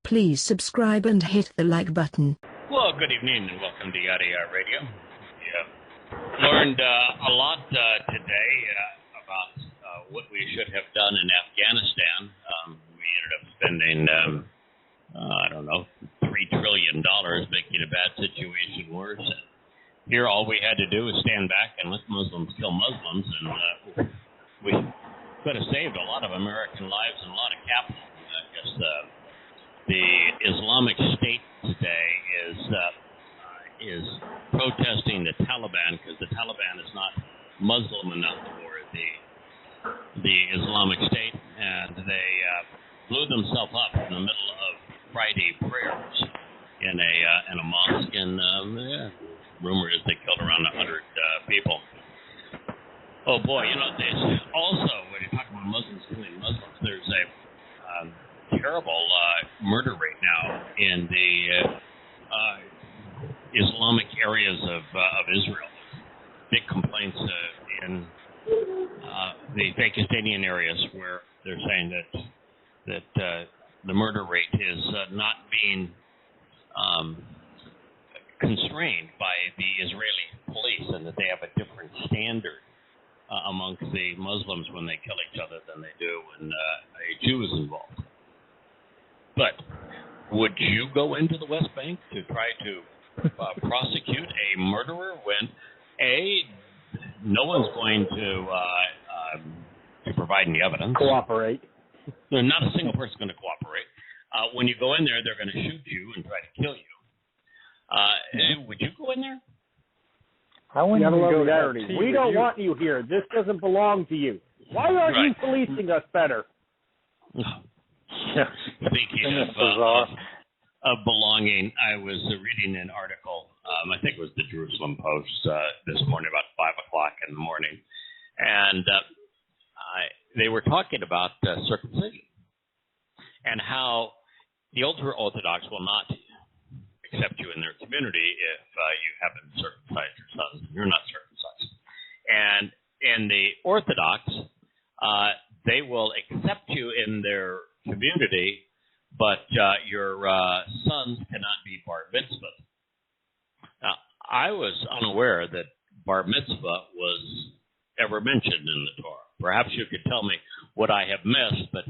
Please subscribe and hit the like button. Well, good evening and welcome to Yada Yahweh Radio. Learned a lot today about what we should have done in Afghanistan. We ended up spending, $3 trillion making a bad situation worse. Here, all we had to do was stand back and let Muslims kill Muslims, and we could have saved a lot of American lives and a lot of capital. I guess the Islamic State today is protesting the Taliban because the Taliban is not Muslim enough for the Islamic State, and they blew themselves up in the middle of Friday prayers in a mosque, and rumor is they killed around 100 people. Oh boy, there's also, when you're talking about Muslims killing Muslims, there's a terrible murder rate now in the Islamic areas of Israel. Big complaints in the Pakistani areas where they're saying that the murder rate is not being constrained by the Israeli police, and that they have a different standard amongst the Muslims when they kill each other than they do when a Jew is involved. But would you go into the West Bank to try to prosecute a murderer when, A, no one's going to provide any evidence? Cooperate. Not a single person's going to cooperate. When you go in there, they're going to shoot you and try to kill you. Would you go in there? I wouldn't even go there. We don't want you here. This doesn't belong to you. Why aren't you policing us better? Speaking of belonging, I was reading an article, I think it was the Jerusalem Post this morning, about 5 o'clock in the morning, and they were talking about circumcision and how the ultra-Orthodox will not accept you in their community if you haven't circumcised your sons and you're not circumcised. And in the Orthodox, they will accept you in their community, but your sons cannot be bar mitzvah. Now, I was unaware that bar mitzvah was ever mentioned in the Torah. Perhaps you could tell me what I have missed, but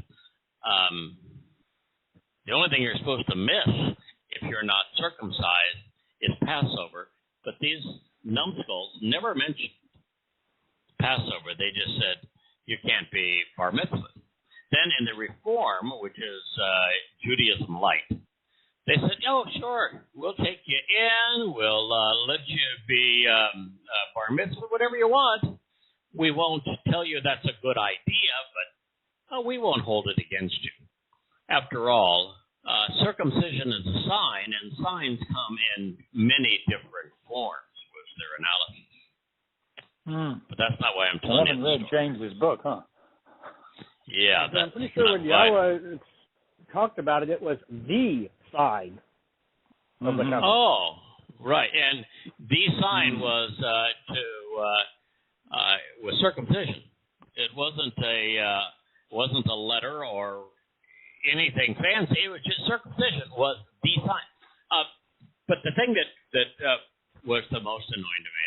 the only thing you're supposed to miss if you're not circumcised is Passover. But these numbskulls never mentioned Passover. They just said you can't be bar mitzvah. Then in the Reform, which is Judaism light, they said, oh, sure, we'll take you in, we'll let you be bar mitzvah, whatever you want. We won't tell you that's a good idea, but we won't hold it against you. After all, circumcision is a sign, and signs come in many different forms, was their analysis. But that's not why I'm telling you. I haven't read James's book, huh? Yeah, I'm pretty sure when Yahweh talked about it, it was the sign of the covenant. Oh, right, and the sign was was circumcision. It wasn't a letter or anything fancy. It was just circumcision was the sign. But the thing that was the most annoying to me,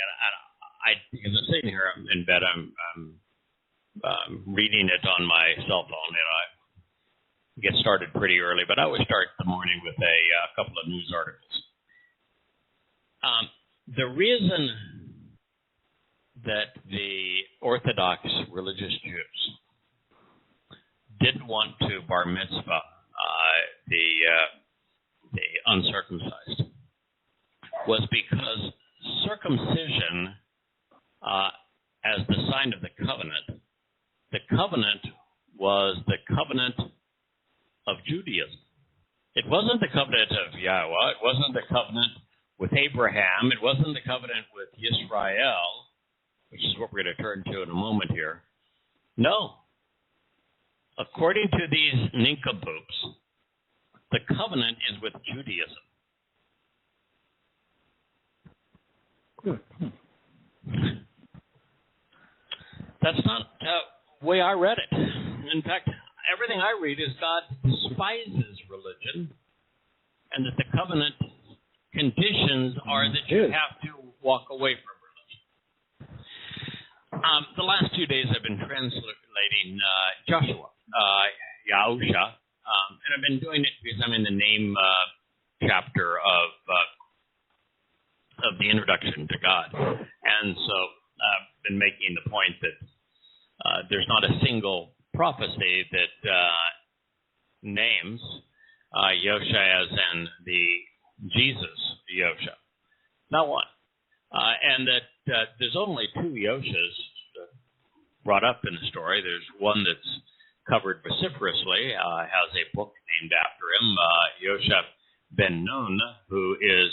because I'm sitting here in bed, I'm reading it on my cell phone, and I get started pretty early, but I always start the morning with a couple of news articles. The reason that the Orthodox religious Jews didn't want to bar mitzvah the uncircumcised was because circumcision, as the sign of the covenant was the covenant of Judaism. It wasn't the covenant of Yahowah. It wasn't the covenant with Abraham. It wasn't the covenant with Israel, which is what we're going to turn to in a moment here. No. According to these nincompoops, the covenant is with Judaism. That's not the way I read it. In fact, everything I read is God despises religion and that the covenant conditions are that you have to walk away from religion. The last 2 days I've been translating Joshua, Yahusha, and I've been doing it because I'm in the name chapter of the introduction to God. And so I've been making the point that there's not a single prophecy that names Yosha as in the Jesus Yosha. Not one. And that there's only two Yoshas brought up in the story. There's one that's covered vociferously, has a book named after him, Yosha ben Nun, who is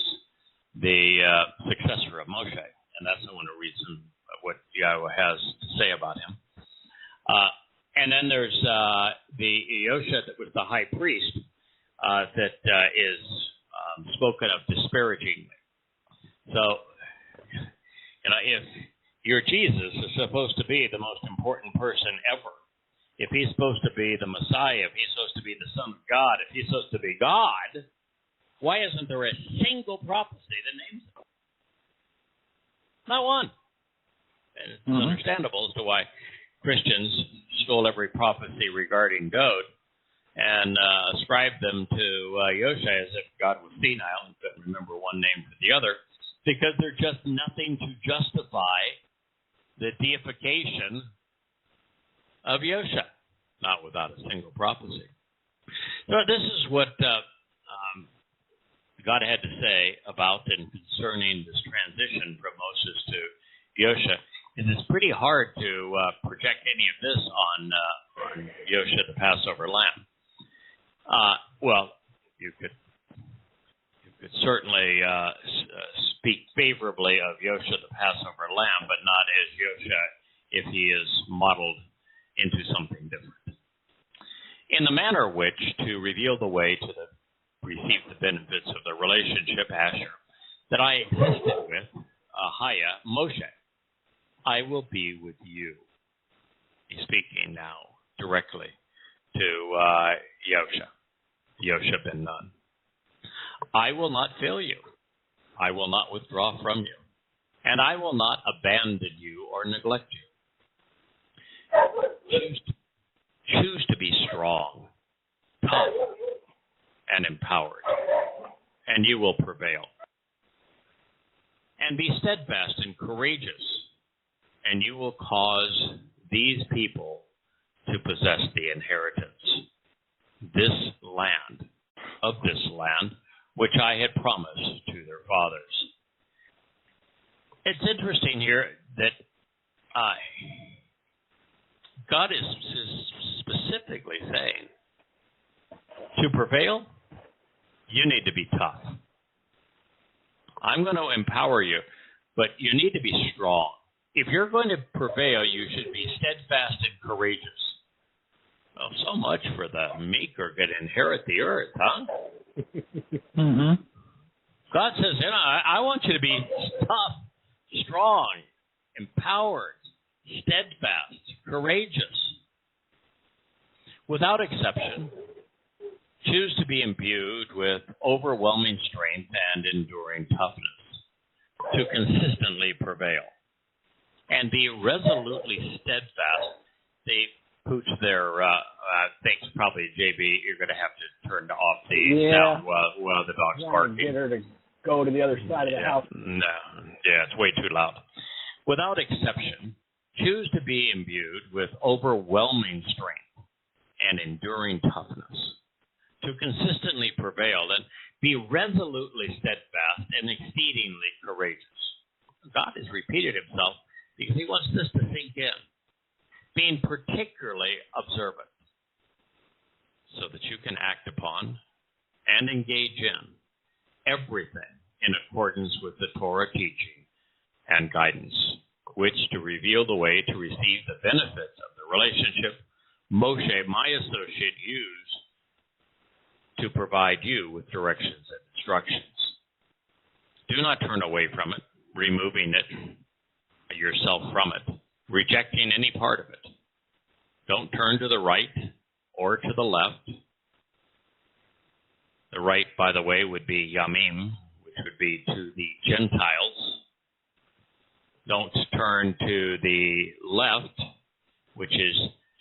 the successor of Moshe. And that's I want to read some of what Yahowah has to say about him. And then there's the Yosha that was the high priest that is spoken of disparagingly. So, if your Jesus is supposed to be the most important person ever, if he's supposed to be the Messiah, if he's supposed to be the Son of God, if he's supposed to be God, why isn't there a single prophecy that names him? Not one. And it's understandable as to why Christians stole every prophecy regarding God and ascribed them to Yosha as if God was senile and couldn't remember one name for the other, because there's just nothing to justify the deification of Yosha, not without a single prophecy. So this is what God had to say about and concerning this transition from Moses to Yosha. And it's pretty hard to project any of this on Yosha, the Passover lamb. Well, you could certainly speak favorably of Yosha, the Passover lamb, but not as Yosha if he is modeled into something different. In the manner which to reveal the way to receive the benefits of the relationship, Asher, that I existed with, Ahaya, Moshe, I will be with you. He's speaking now directly to Yosha ben Nun. I will not fail you. I will not withdraw from you. And I will not abandon you or neglect you. Choose to be strong, tough, and empowered, and you will prevail. And be steadfast and courageous, and you will cause these people to possess the inheritance, of this land, which I had promised to their fathers. It's interesting here that God is specifically saying, to prevail, you need to be tough. I'm going to empower you, but you need to be strong. If you're going to prevail, you should be steadfast and courageous. Well, so much for the meek are going to inherit the earth, huh? God says, I want you to be tough, strong, empowered, steadfast, courageous. Without exception, choose to be imbued with overwhelming strength and enduring toughness to consistently prevail. And be resolutely steadfast. They pooch their things. Probably, JB, you're going to have to turn off the sound while the dog's barking. Get her to go to the other side of the house. No, it's way too loud. Without exception, choose to be imbued with overwhelming strength and enduring toughness to consistently prevail and be resolutely steadfast and exceedingly courageous. God has repeated himself because he wants this to sink in. Being particularly observant so that you can act upon and engage in everything in accordance with the Torah teaching and guidance, which to reveal the way to receive the benefits of the relationship Moshe, my associate, used to provide you with directions and instructions. Do not turn away from it, removing it yourself from it, rejecting any part of it. Don't turn to the right or to the left. The right, by the way, would be yamim, which would be to the Gentiles. Don't turn to the left, which is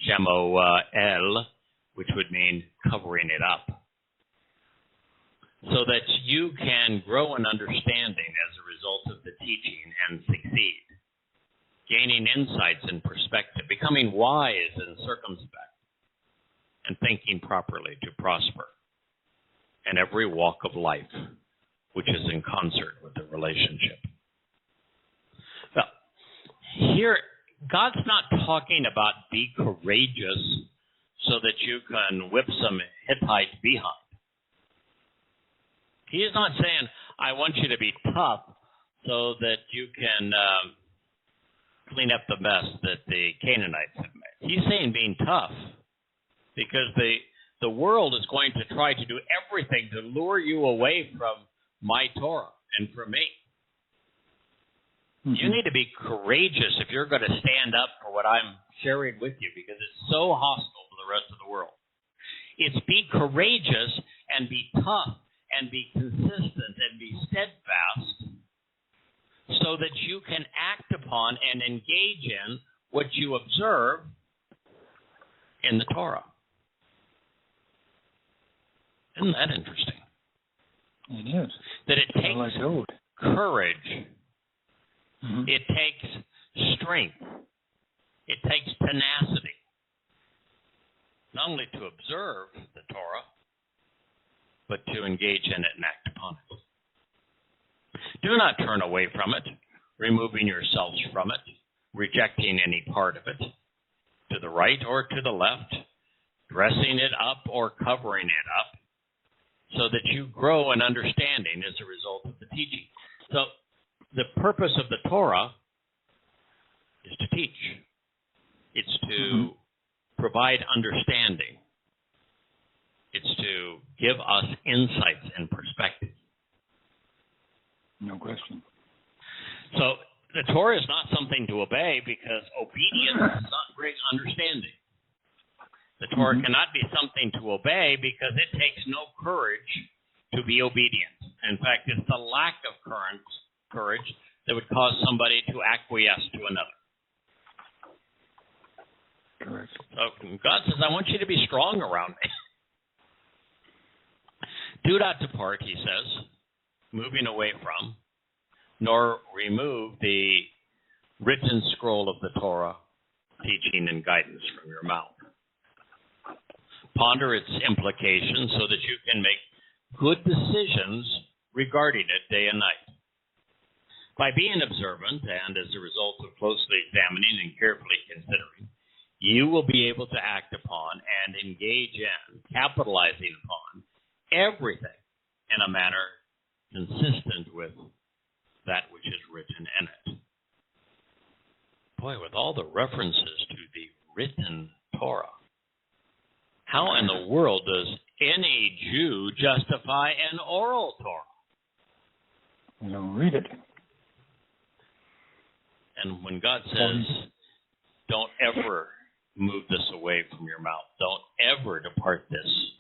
shemoel, which would mean covering it up, so that you can grow in understanding as a result of the teaching and succeed, gaining insights and perspective, becoming wise and circumspect, and thinking properly to prosper in every walk of life, which is in concert with the relationship. Well, here, God's not talking about be courageous so that you can whip some Hittite behind. He is not saying, I want you to be tough so that you can clean up the mess that the Canaanites have made. He's saying being tough because the world is going to try to do everything to lure you away from my Torah and from me. You need to be courageous if you're going to stand up for what I'm sharing with you, because it's so hostile to the rest of the world. It's be courageous and be tough and be consistent and be steadfast so that you can act upon and engage in what you observe in the Torah. Isn't that interesting? It is. That it takes courage. It takes strength. It takes tenacity. Not only to observe the Torah, but to engage in it and act upon it. Do not turn away from it, removing yourselves from it, rejecting any part of it, to the right or to the left, dressing it up or covering it up, so that you grow in understanding as a result of the teaching. So, the purpose of the Torah is to teach. It's to provide understanding. It's to give us insights and perspective. No question. So the Torah is not something to obey because obedience does not bring understanding. The Torah cannot be something to obey because it takes no courage to be obedient. In fact, it's the lack of courage that would cause somebody to acquiesce to another. Correct. So God says, I want you to be strong around me. Do not depart, he says, moving away from, nor remove the written scroll of the Torah, teaching and guidance from your mouth. Ponder its implications so that you can make good decisions regarding it day and night. By being observant and as a result of closely examining and carefully considering, you will be able to act upon and engage in, capitalizing upon everything in a manner consistent with that which is written in it. Boy, with all the references to the written Torah, how in the world does any Jew justify an oral Torah? You don't read it. And when God says, don't ever move this away from your mouth, don't ever depart this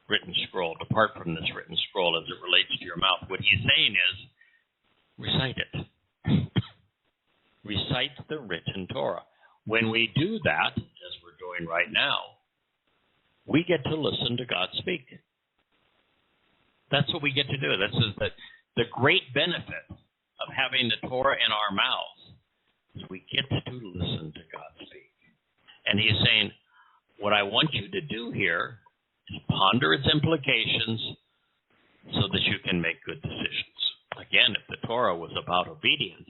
written scroll, depart from this written scroll as it relates to your mouth, what he's saying is, recite it. Recite the written Torah. When we do that, as we're doing right now, we get to listen to God speak. That's what we get to do. This is the great benefit of having the Torah in our mouths. Is we get to listen to God speak. And he's saying, what I want you to do here is ponder its implications so that you can make good decisions. Again, if the Torah was about obedience,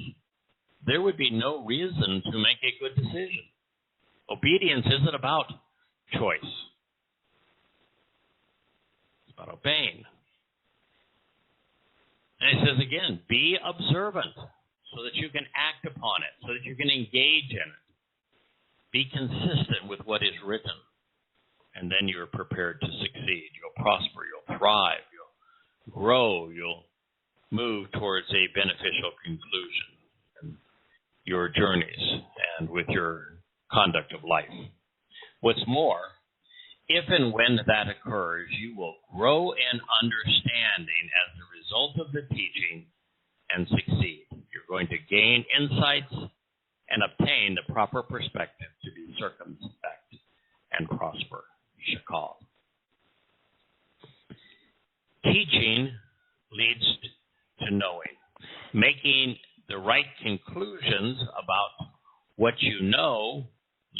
there would be no reason to make a good decision. Obedience isn't about choice. It's about obeying. And he says again, be observant so that you can act upon it, so that you can engage in it. Be consistent with what is written, and then you're prepared to succeed. You'll prosper, you'll thrive, you'll grow, you'll move towards a beneficial conclusion in your journeys and with your conduct of life. What's more, If and when that occurs, you will grow in understanding as a result of the teaching and succeed. You're going to gain insights and obtain the proper perspective to be circumspect and prosper. Shakal. Teaching leads to knowing. Making the right conclusions about what you know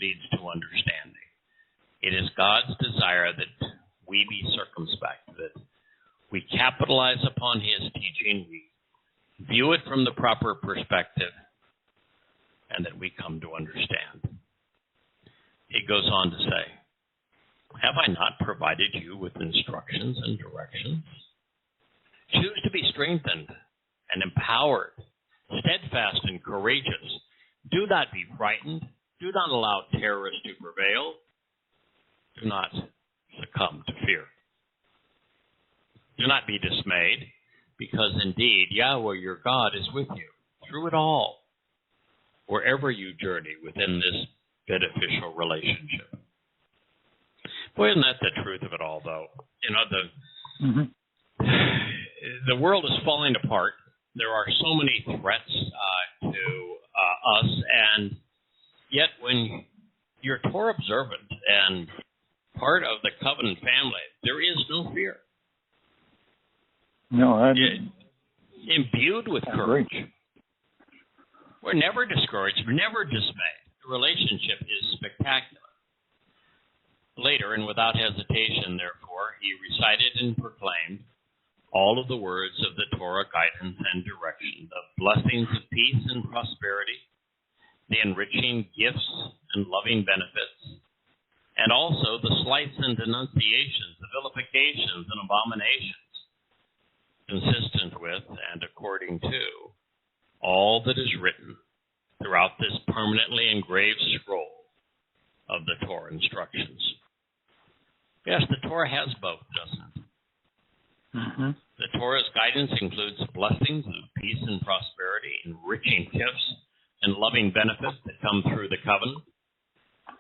leads to understanding. It is God's desire that we be circumspect, that we capitalize upon His teaching, we view it from the proper perspective, and that we come to understand. He goes on to say, have I not provided you with instructions and directions? Choose to be strengthened and empowered, steadfast and courageous. Do not be frightened. Do not allow terrorists to prevail. Do not succumb to fear. Do not be dismayed, because indeed Yahweh your God is with you through it all, wherever you journey within this beneficial relationship. Boy, isn't that the truth of it all, though? You know, the world is falling apart. There are so many threats to us, and yet when you're Torah observant and part of the covenant family, there is no fear. No, imbued with courage. We're never discouraged, we're never dismayed. The relationship is spectacular. Later, and without hesitation, therefore, he recited and proclaimed all of the words of the Torah guidance and direction, the blessings of peace and prosperity, the enriching gifts and loving benefits, and also the slights and denunciations, the vilifications and abominations, consistent with and according to all that is written throughout this permanently engraved scroll of the Torah instructions. Yes, the Torah has both, doesn't it? The Torah's guidance includes blessings of peace and prosperity, enriching gifts and loving benefits that come through the covenant.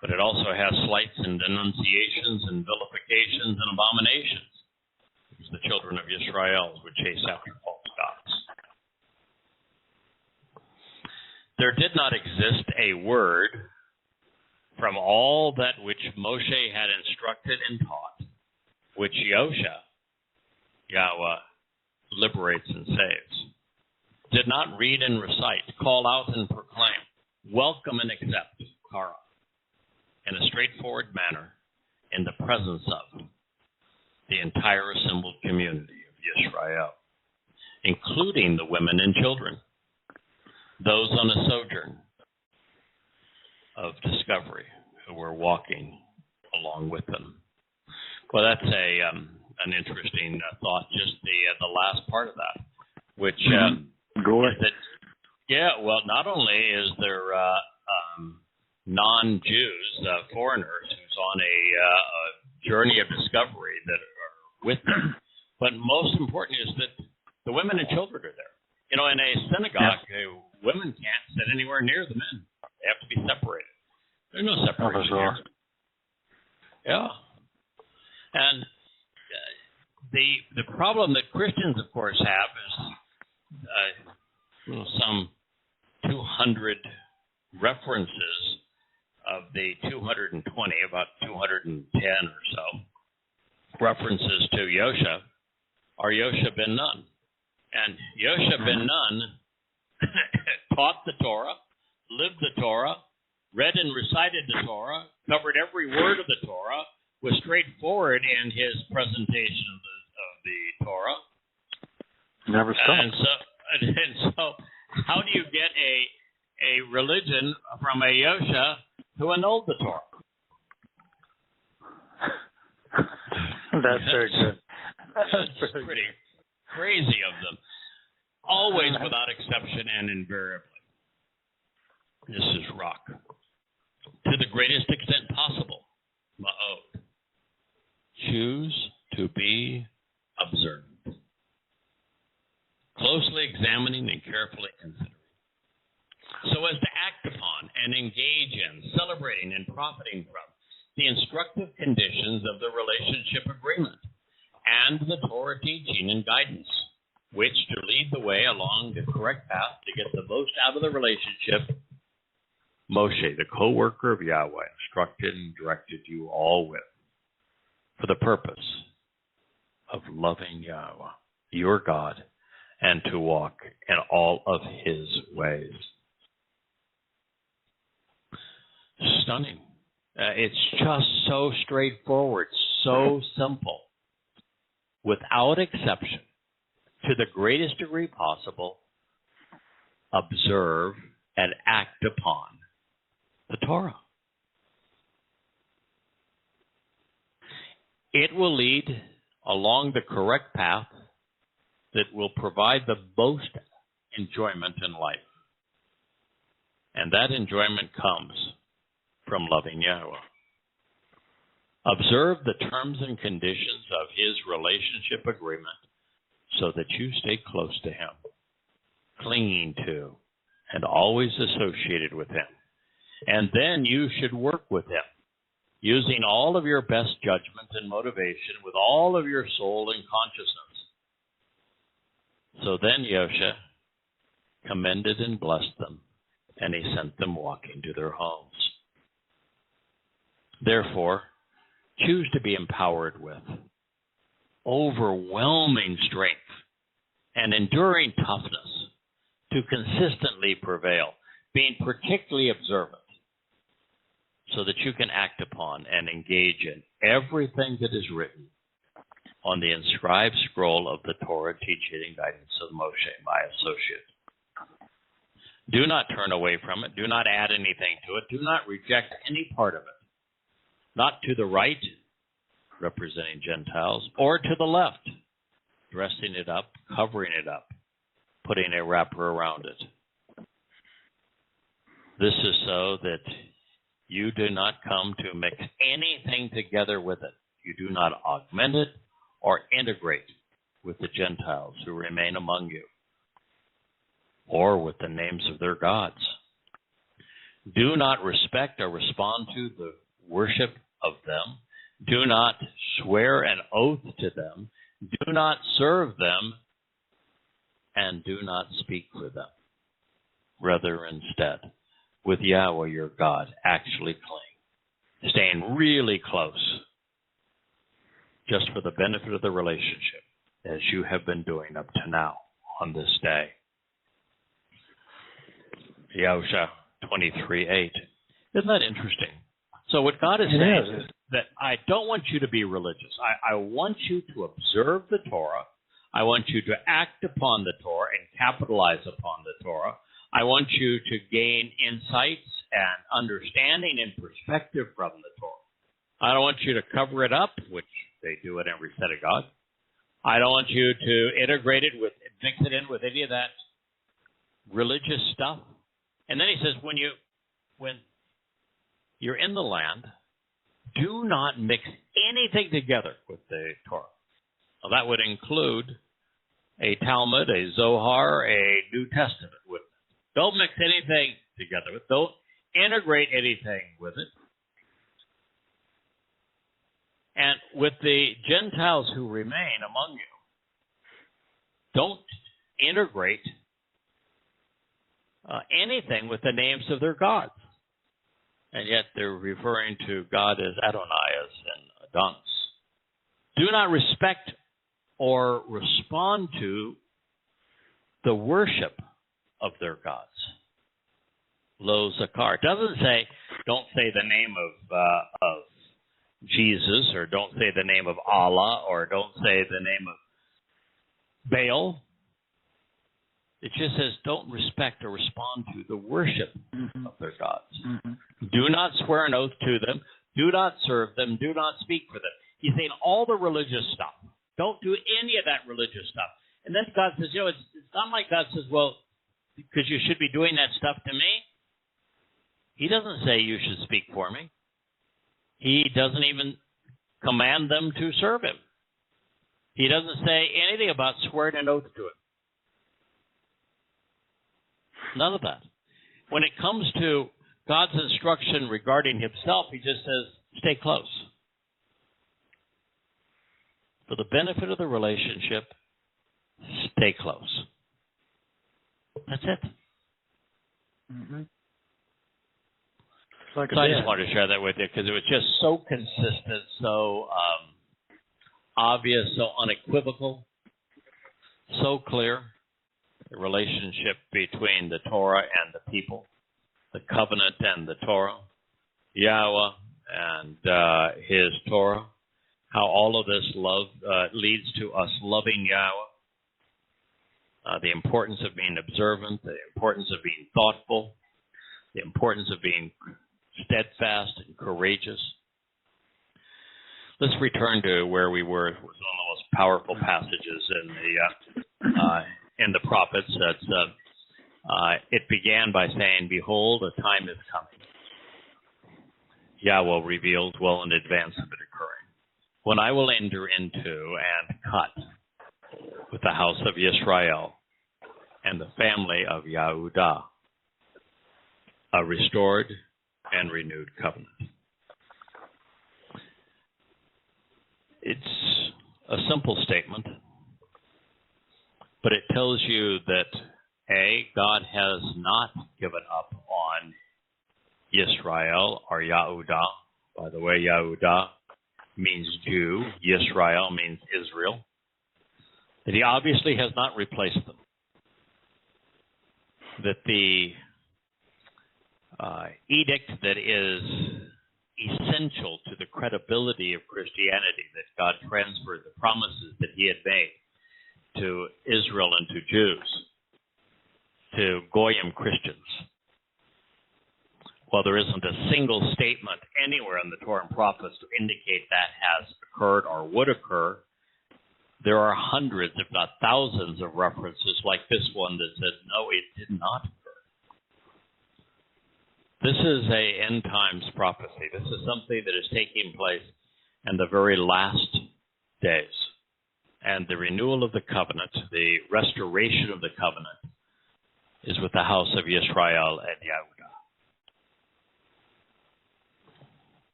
But it also has slights and denunciations and vilifications and abominations, which the children of Israel would chase after false gods. There did not exist a word from all that which Moshe had instructed and taught, which Yahowah liberates and saves. Did not read and recite, call out and proclaim, welcome and accept Torah in a straightforward manner in the presence of the entire assembled community of Israel, including the women and children, those on a sojourn of discovery who were walking along with them. Well, that's an interesting thought, just the last part of that, which Go ahead. is that, well, not only is there non-Jews, foreigners who's on a journey of discovery that are with them, but most important is that the women and children are there. You know, in a synagogue, women can't sit anywhere near the men. They have to be separated. There's no separation here. Yeah. And the problem that Christians, of course, have is some 200 references of the 220, about 210 or so, references to Yosha are Yosha ben Nun. And Yosha ben Nun taught the Torah, lived the Torah, read and recited the Torah, covered every word of the Torah, was straightforward in his presentation of the Torah. Never stopped. And so how do you get a religion from a Yosha who annulled the Torah? That's very good. That's pretty crazy of them. Always without exception and invariably. This is rock. To the greatest extent possible, ma'od. Choose to be observant. Closely examining and carefully considering, so as to act upon and engage in, celebrating and profiting from the instructive conditions of the relationship agreement and the Torah teaching and guidance, which to lead the way along the correct path to get the most out of the relationship, Moshe, the co-worker of Yahweh, instructed and directed you all with, for the purpose of loving Yahweh, your God, and to walk in all of his ways. Stunning. It's just so straightforward, so simple, without exception, to the greatest degree possible, observe and act upon the Torah. It will lead along the correct path that will provide the most enjoyment in life. And that enjoyment comes from loving Yahweh. Observe the terms and conditions of his relationship agreement so that you stay close to him, clinging to, and always associated with him. And then you should work with him, using all of your best judgment and motivation with all of your soul and consciousness. So then Yosha commended and blessed them, and he sent them walking to their homes. Therefore, choose to be empowered with overwhelming strength and enduring toughness to consistently prevail, being particularly observant, so that you can act upon and engage in everything that is written on the inscribed scroll of the Torah teaching and guidance of Moshe, my associate. Do not turn away from it. Do not add anything to it. Do not reject any part of it. Not to the right, representing Gentiles, or to the left, dressing it up, covering it up, putting a wrapper around it. This is so that you do not come to mix anything together with it. You do not augment it or integrate with the Gentiles who remain among you, or with the names of their gods. Do not respect or respond to the worship of them. Do not swear an oath to them. Do not serve them, and do not speak for them. Rather, instead, with Yahweh your God, actually cling, staying really close, just for the benefit of the relationship, as you have been doing up to now on this day. Yahusha 23:8. Isn't that interesting? So what God is saying is that I don't want you to be religious. I want you to observe the Torah. I want you to act upon the Torah and capitalize upon the Torah. I want you to gain insights and understanding and perspective from the Torah. I don't want you to cover it up, which they do in every synagogue. I don't want you to integrate it with, mix it in with any of that religious stuff. And then he says, when you're in the land, do not mix anything together with the Torah. Well, that would include a Talmud, a Zohar, a New Testament with it. Don't mix anything together with it. Don't integrate anything with it. And with the Gentiles who remain among you, don't integrate anything with the names of their gods. And yet they're referring to God as Adonai, as in Adonis. Do not respect or respond to the worship of their gods. Lo Zakar. It doesn't say, don't say the name of Jesus, or don't say the name of Allah, or don't say the name of Baal. It just says, don't respect or respond to the worship of their gods. Do not swear an oath to them. Do not serve them. Do not speak for them. He's saying all the religious stuff. Don't do any of that religious stuff. And then God says, it's not like God says, well, because you should be doing that stuff to me. He doesn't say you should speak for me. He doesn't even command them to serve him. He doesn't say anything about swearing an oath to him. None of that. When it comes to God's instruction regarding himself, he just says, Stay close. For the benefit of the relationship, stay close. That's it. Mm-hmm. So I just wanted to share that with you because it was just so consistent, so obvious, so unequivocal, so clear. The relationship between the Torah and the people, the covenant and the Torah, Yahweh and his Torah, how all of this love leads to us loving Yahweh, the importance of being observant, the importance of being thoughtful, the importance of being steadfast and courageous. Let's return to where we were. It was one of the most powerful passages in the prophets. That's it began by saying, "Behold, a time is coming." Yahweh reveals well in advance of it occurring, when I will enter into and cut with the house of Yisrael and the family of Yehudah a restored and renewed covenant. It's a simple statement, but it tells you that, A, God has not given up on Yisrael or Yehudah. By the way, Yehudah means Jew. Yisrael means Israel. That he obviously has not replaced them. That the edict that is essential to the credibility of Christianity, that God transferred the promises that he had made to Israel and to Jews, to Goyim Christians. While there isn't a single statement anywhere in the Torah and prophets to indicate that has occurred or would occur, there are hundreds, if not thousands, of references like this one that says, no, it did not occur. This is an end times prophecy. This is something that is taking place in the very last days. And the renewal of the covenant, the restoration of the covenant, is with the house of Yisrael and Yehudah.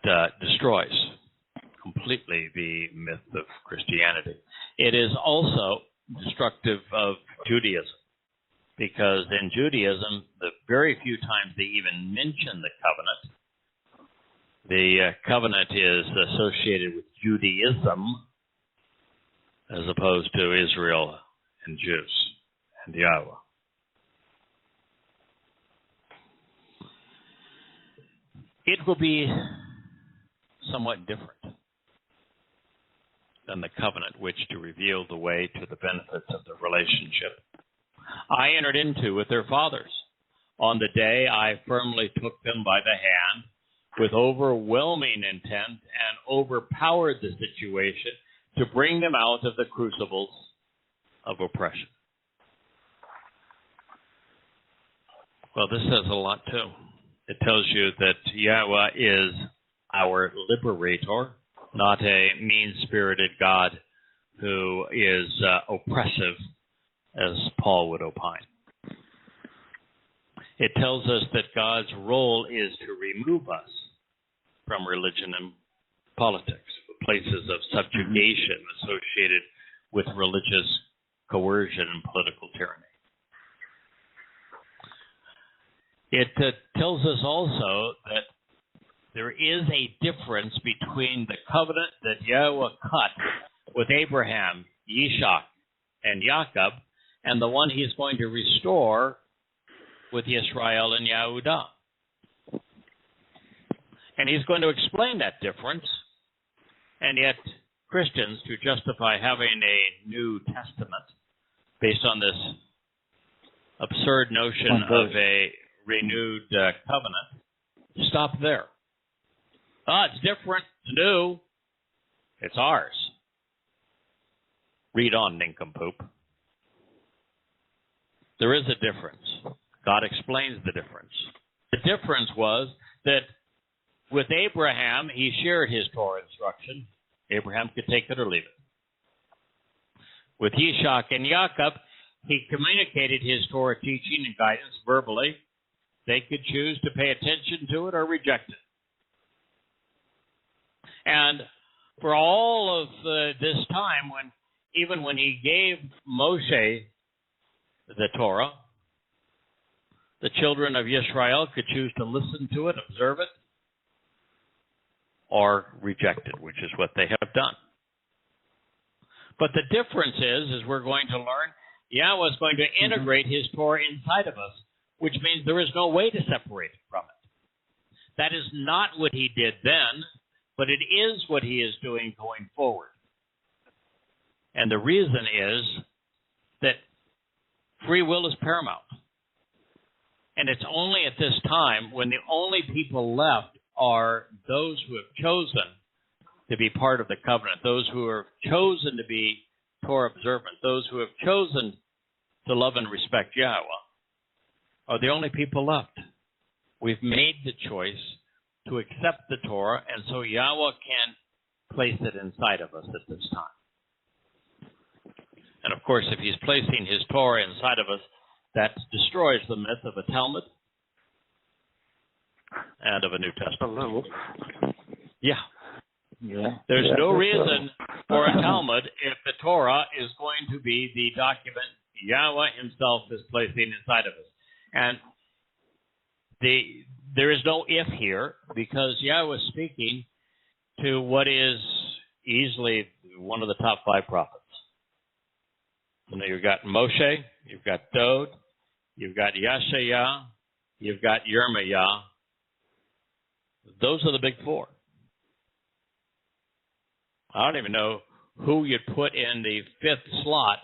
That destroys completely the myth of Christianity. It is also destructive of Judaism, because in Judaism, the very few times they even mention the covenant is associated with Judaism as opposed to Israel and Jews and Yahweh. It will be somewhat different than the covenant which to reveal the way to the benefits of the relationship I entered into with their fathers. On the day I firmly took them by the hand with overwhelming intent and overpowered the situation to bring them out of the crucibles of oppression. Well, this says a lot too. It tells you that Yahweh is our liberator, not a mean-spirited God who is oppressive, as Paul would opine. It tells us that God's role is to remove us from religion and politics, places of subjugation associated with religious coercion and political tyranny. It tells us also that there is a difference between the covenant that Yahweh cut with Abraham, Yishak, and Jacob, and the one he's going to restore with Yisrael and Yehudah. And he's going to explain that difference. And yet, Christians, to justify having a New Testament based on this absurd notion of a renewed covenant, stop there. It's different, it's new, it's ours. Read on, nincompoop. There is a difference. God explains the difference. The difference was that with Abraham, he shared his Torah instruction. Abraham could take it or leave it. With Yishak and Jacob, he communicated his Torah teaching and guidance verbally. They could choose to pay attention to it or reject it. And for all of this time, even when he gave Moshe the Torah, the children of Israel could choose to listen to it, observe it, or reject it, which is what they have done. But the difference is we're going to learn, Yahweh is going to integrate his Torah inside of us, which means there is no way to separate it from it. That is not what he did then, but it is what he is doing going forward. And the reason is that free will is paramount. And it's only at this time when the only people left are those who have chosen to be part of the covenant, those who have chosen to be Torah observant, those who have chosen to love and respect Yahweh, are the only people left. We've made the choice to accept the Torah, and so Yahweh can place it inside of us at this time. And of course, if he's placing his Torah inside of us, that destroys the myth of a Talmud and of a New Testament. Yeah. There's no reason for a Talmud if the Torah is going to be the document Yahweh himself is placing inside of us. And there is no if here, because Yahweh is speaking to what is easily one of the top 5 prophets. You know, you've got Moshe, you've got Dod, you've got Yeshayah, you've got Yirmiyah. Those are the big 4. I don't even know who you'd put in the 5th slot,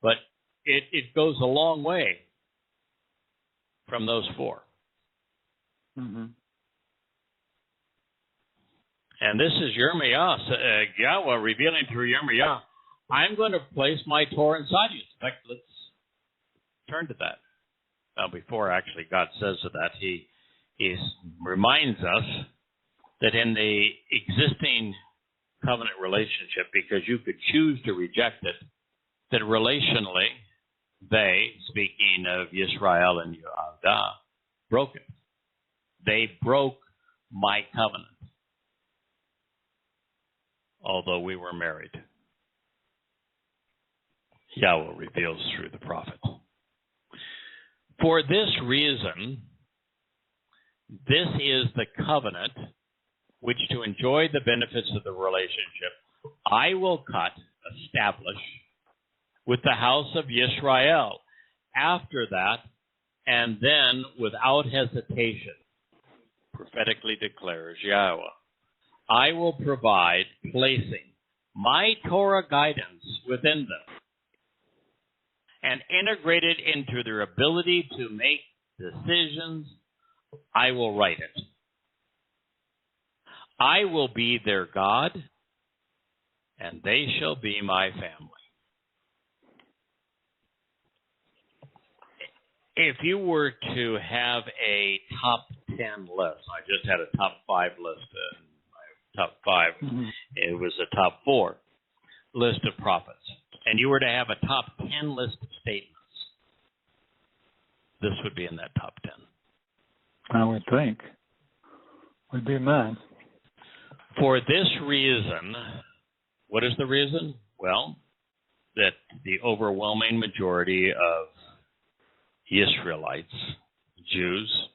but it goes a long way from those 4. Mm-hmm. And this is Yirmiyah, Yahweh revealing through Yirmiyah, I'm going to place my Torah inside you. In fact, let's turn to that. Now, before actually God says to that, he reminds us that in the existing covenant relationship, because you could choose to reject it, that relationally, they, speaking of Yisrael and Yahowah, broke it. They broke my covenant, although we were married. Yahweh reveals through the prophet. For this reason, this is the covenant which, to enjoy the benefits of the relationship, I will establish with the house of Yisrael. After that, and then without hesitation, prophetically declares Yahweh, I will provide placing my Torah guidance within them and integrate it into their ability to make decisions. I will write it. I will be their God, and they shall be my family. If you were to have a top 10 list, I just had a top 5 list, top 5, it was a top 4 list of prophets, and you were to have a top 10 list of statements, this would be in that top 10. I would think. Would be mine. For this reason, what is the reason? Well, that the overwhelming majority of Israelites, Jews,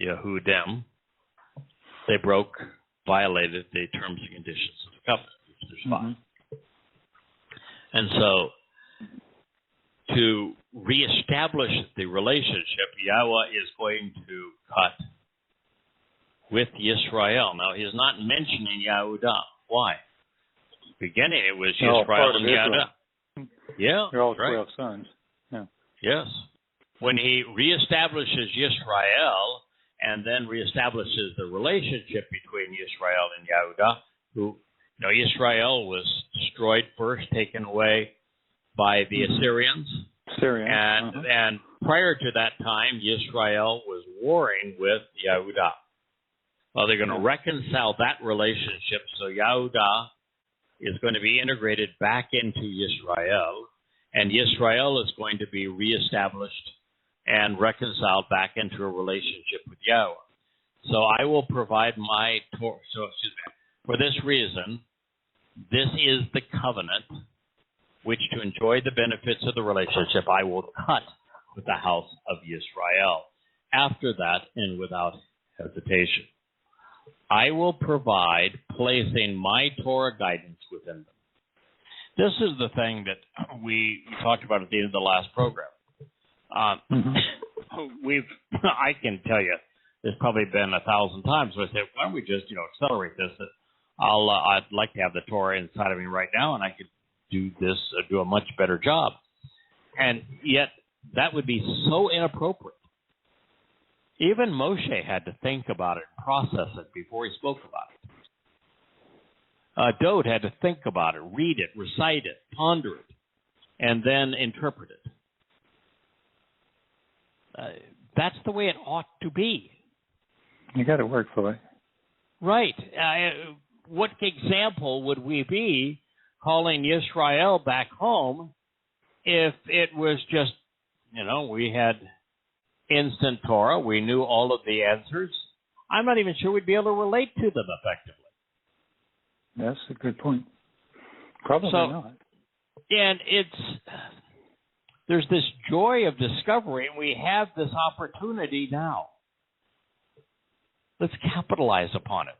Yehudim, they violated the terms and conditions of the covenant, which there's 5. And so, to reestablish the relationship, Yahweh is going to cut with Yisrael. Now, he's not mentioning Yahudah. Why? Beginning, it was Yisrael and Yada. Yeah, they're all right. 12 sons. Yeah. Yes. When he reestablishes Yisrael and then reestablishes the relationship between Yisrael and Yahudah, who, Yisrael was destroyed first, taken away by the Assyrians. And prior to that time, Yisrael was warring with Yahudah. Well, they're going to reconcile that relationship, so Yahudah is going to be integrated back into Yisrael, and Yisrael is going to be reestablished and reconciled back into a relationship with Yahweh. So I will provide my Torah. For this reason, this is the covenant which, to enjoy the benefits of the relationship, I will cut with the house of Israel. After that, and without hesitation, I will provide, placing my Torah guidance within them. This is the thing that we talked about at the end of the last program. I can tell you, there's probably been 1,000 times where I said, why don't we just, accelerate this? I'd like to have the Torah inside of me right now, and I could do this, do a much better job. And yet, that would be so inappropriate. Even Moshe had to think about it and process it before he spoke about it. Dode had to think about it, read it, recite it, ponder it, and then interpret it. That's the way it ought to be. You got to work for it. Right. What example would we be calling Israel back home if it was just, we had instant Torah, we knew all of the answers? I'm not even sure we'd be able to relate to them effectively. That's a good point. Probably not. And there's this joy of discovery, and we have this opportunity now. Let's capitalize upon it.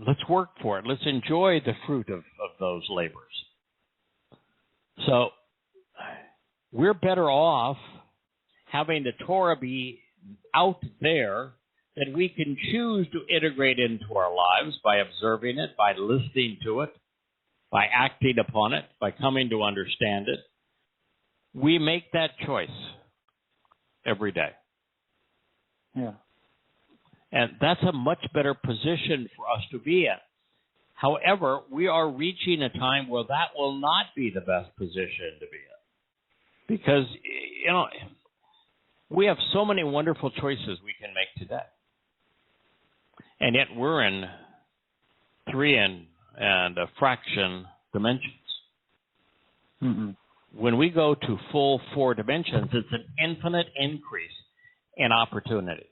Let's work for it. Let's enjoy the fruit of those labors. So we're better off having the Torah be out there that we can choose to integrate into our lives by observing it, by listening to it, by acting upon it, by coming to understand it. We make that choice every day. Yeah. And that's a much better position for us to be in. However, we are reaching a time where that will not be the best position to be in. Because, we have so many wonderful choices we can make today. And yet we're in 3 and a fraction dimensions. Mm-hmm. When we go to full 4 dimensions, it's an infinite increase in opportunity.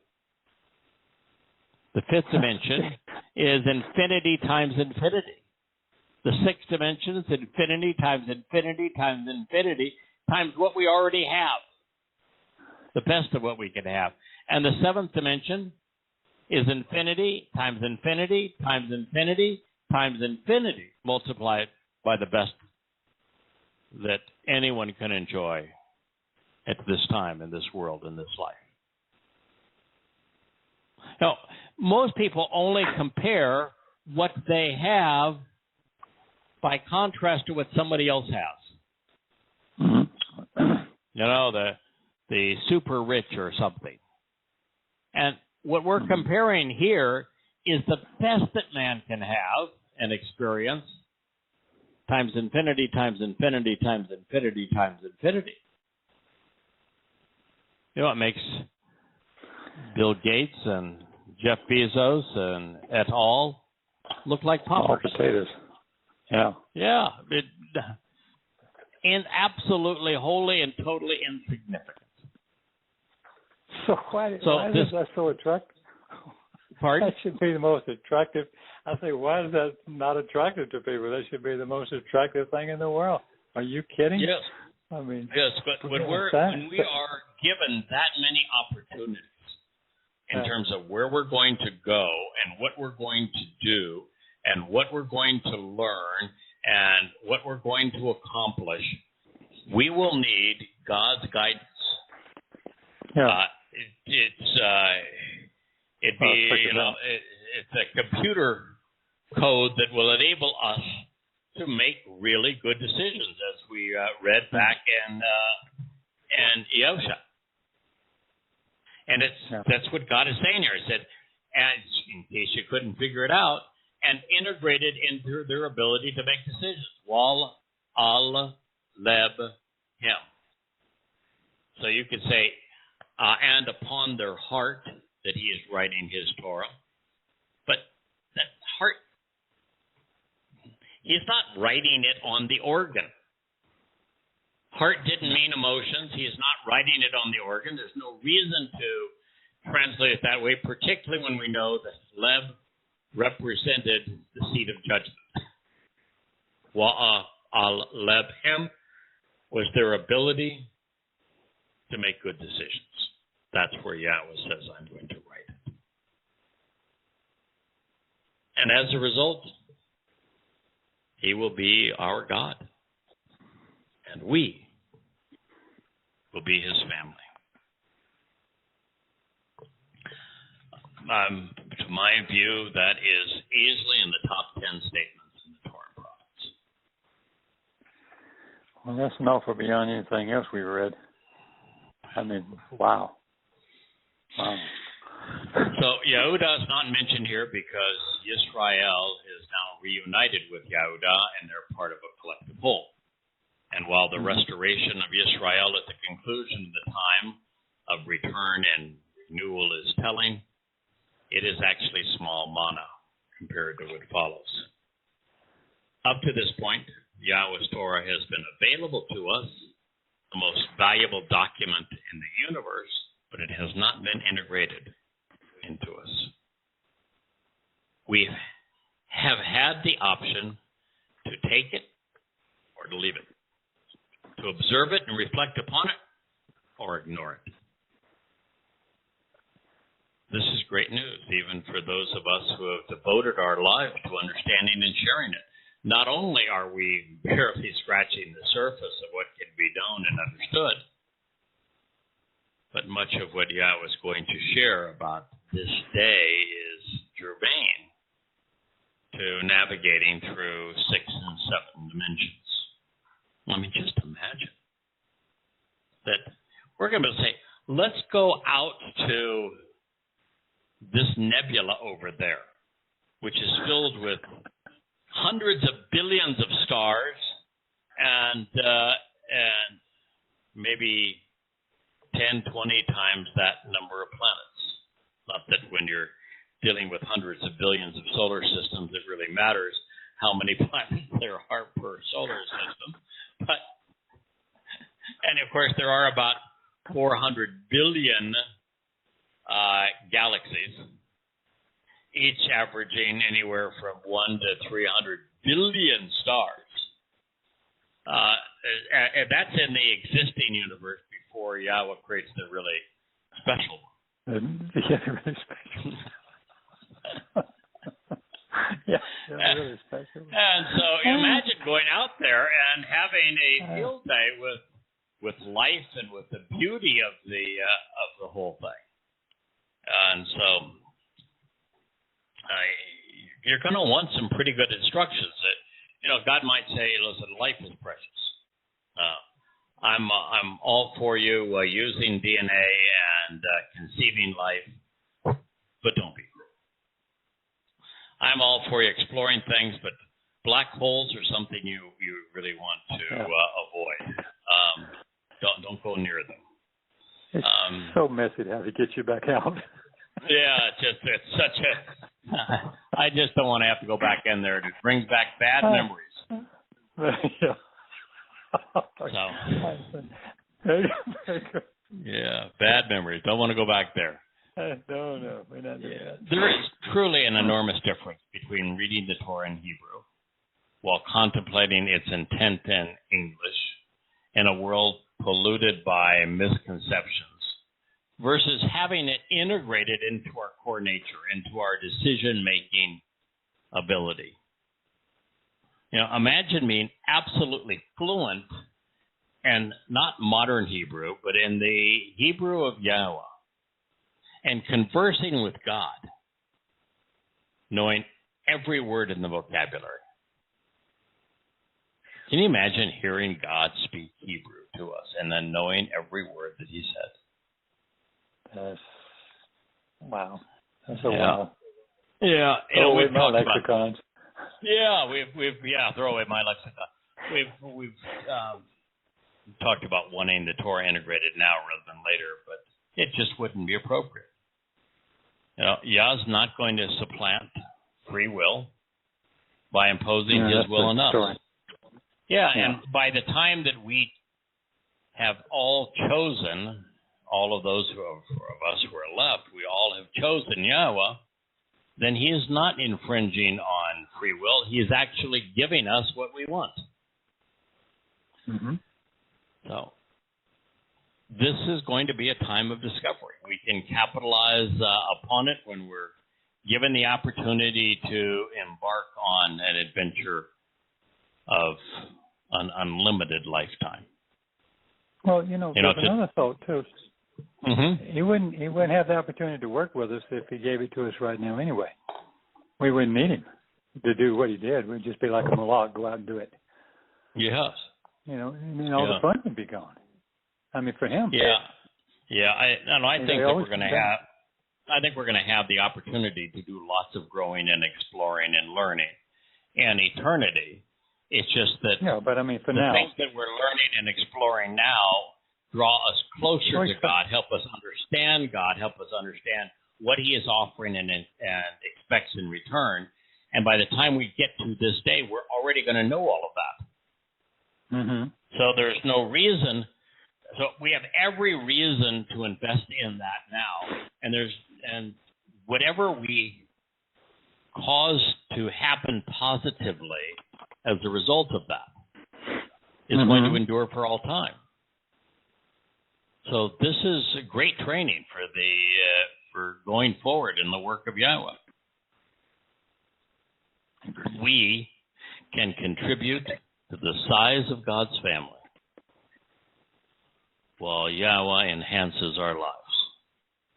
The 5th dimension is infinity times infinity. The 6th dimension is infinity times infinity times infinity times what we already have. The best of what we can have. And the 7th dimension is infinity times infinity times infinity times infinity multiplied by the best that anyone can enjoy at this time, in this world, in this life. Now, most people only compare what they have by contrast to what somebody else has. Mm-hmm. The super rich or something. And what we're comparing here is the best that man can have and experience times infinity times infinity times infinity times infinity. It makes Bill Gates and Jeff Bezos and et al. Look like paupers. All potatoes. Yeah. Yeah. And absolutely, wholly, and totally insignificant. So why is that so attractive? Pardon? That should be the most attractive. I say, why is that not attractive to people? That should be the most attractive thing in the world. Are you kidding? Yes. I mean, yes, but when we are given that many opportunities in terms of where we're going to go and what we're going to do and what we're going to learn and what we're going to accomplish, we will need God's guidance. Yeah. It's a computer code that will enable us to make really good decisions, as we read back in Yahowah. And that's what God is saying here. He said, as in case you couldn't figure it out, and integrated into their ability to make decisions. Wal al leb him. So you could say, and upon their heart that he is writing his Torah. But that heart, he's not writing it on the organ. Heart didn't mean emotions. He is not writing it on the organ. There's no reason to translate it that way, particularly when we know that leb represented the seat of judgment. Wa'alebhem was their ability to make good decisions. That's where Yahweh says, I'm going to write it. And as a result, he will be our God. And we will be his family. To my view, that is easily in the top 10 statements in the Torah and Prophets. Well, that's an awful beyond anything else we read. I mean, wow. So Yehudah is not mentioned here because Yisrael is now reunited with Yehudah and they're part of a collective whole. And while the restoration of Yisrael at the conclusion of the time of return and renewal is telling, it is actually small mana compared to what follows. Up to this point, Yahweh's Torah has been available to us, the most valuable document in the universe, but it has not been integrated into us. We have had the option to take it or to leave it, to observe it and reflect upon it or ignore it. This is great news, even for those of us who have devoted our lives to understanding and sharing it. Not only are we barely scratching the surface of what can be known and understood, but much of what Yahweh is going to share about this day is germane to navigating through 6 and 7 dimensions. I mean, just imagine that we're going to say, let's go out to this nebula over there, which is filled with hundreds of billions of stars and maybe 10, 20 times that number of planets. Not that when you're dealing with hundreds of billions of solar systems, it really matters how many planets there are per solar system. But, and of course, there are about 400 billion galaxies, each averaging anywhere from 1 to 300 billion stars. And that's in the existing universe before Yahweh creates the really special one. Yeah, they're really special. Yeah, they're really special. And so imagine going out there and having a field day with life and with the beauty of the whole thing. And so you're going to want some pretty good instructions. That, God might say, listen, life is precious. I'm all for you using DNA and conceiving life, but don't be cruel. I'm all for you exploring things, but black holes are something you really want to avoid. Don't go near them. It's so messy how to get you back out. Yeah, it's such a. I just don't want to have to go back in there. It brings back bad memories. Yeah. Yeah, bad memories. Don't want to go back there. No, we're not doing that. There is truly an enormous difference between reading the Torah in Hebrew while contemplating its intent in English in a world polluted by misconceptions versus having it integrated into our core nature, into our decision-making ability. Imagine being absolutely fluent and not modern Hebrew, but in the Hebrew of Yahowah, and conversing with God, knowing every word in the vocabulary. Can you imagine hearing God speak Hebrew to us and then knowing every word that he said? Wow. That's a wow. Yeah. Throw away my lexicons. We've throw away my lexicon. We've talked about wanting the Torah integrated now rather than later, but it just wouldn't be appropriate. Yah's not going to supplant free will by imposing his will on us. Story. Yeah, and by the time that we have all chosen, all of those of us who are left, we all have chosen Yahweh, then he is not infringing on free will. He is actually giving us what we want. Mm-hmm. So this is going to be a time of discovery. We can capitalize upon it when we're given the opportunity to embark on an adventure of an unlimited lifetime. Well, there's another thought too. Mm-hmm. He wouldn't have the opportunity to work with us if he gave it to us right now anyway. We wouldn't need him to do what he did. We'd just be like a malak, go out and do it. Yes. All the fun would be gone. I mean, for him. Yeah. I think that we're going to have. I think we're going to have the opportunity to do lots of growing and exploring and learning, and eternity. It's just that. Yeah, but I mean, for the now, things that we're learning and exploring now draw us closer to God, help us understand God, help us understand what He is offering and expects in return. And by the time we get to this day, we're already going to know all of that. Mm-hmm. So there's no reason. So we have every reason to invest in that now. And whatever we cause to happen positively as a result of that is going to endure for all time. So this is a great training for going forward in the work of Yahweh. We can contribute to the size of God's family while Yahweh enhances our lives.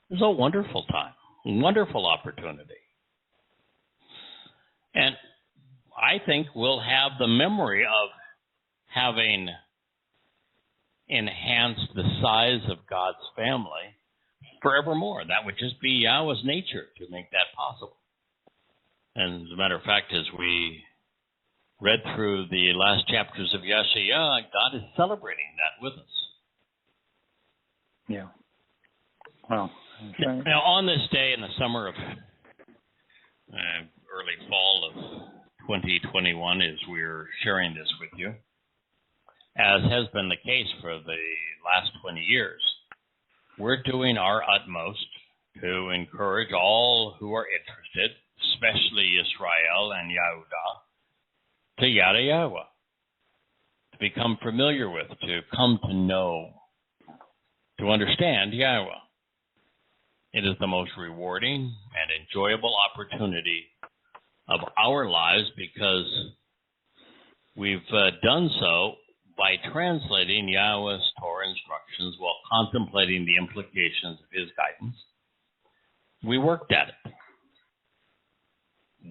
It's a wonderful time, wonderful opportunity. And I think we'll have the memory of having enhanced the size of God's family forevermore. That would just be Yahweh's nature to make that possible. And as a matter of fact, as we read through the last chapters of Yeshaya, God is celebrating that with us. Yeah. Well, now, on this day in the summer of early fall of 2021, as we're sharing this with you, as has been the case for the last 20 years, we're doing our utmost to encourage all who are interested, especially Israel and Yehudah, to Yada Yahweh, to become familiar with, to come to know, to understand Yahweh. It is the most rewarding and enjoyable opportunity of our lives because we've done so by translating Yahweh's Torah instructions while contemplating the implications of His guidance. We worked at it.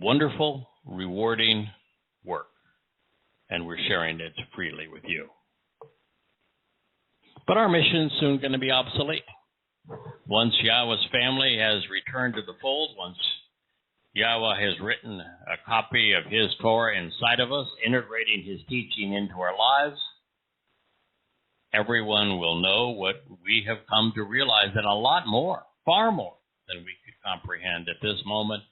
Wonderful, rewarding work, and we're sharing it freely with you. But our mission is soon going to be obsolete. Once Yahweh's family has returned to the fold, once Yahweh has written a copy of His Torah inside of us, integrating His teaching into our lives, everyone will know what we have come to realize, and a lot more, far more than we could comprehend at this moment.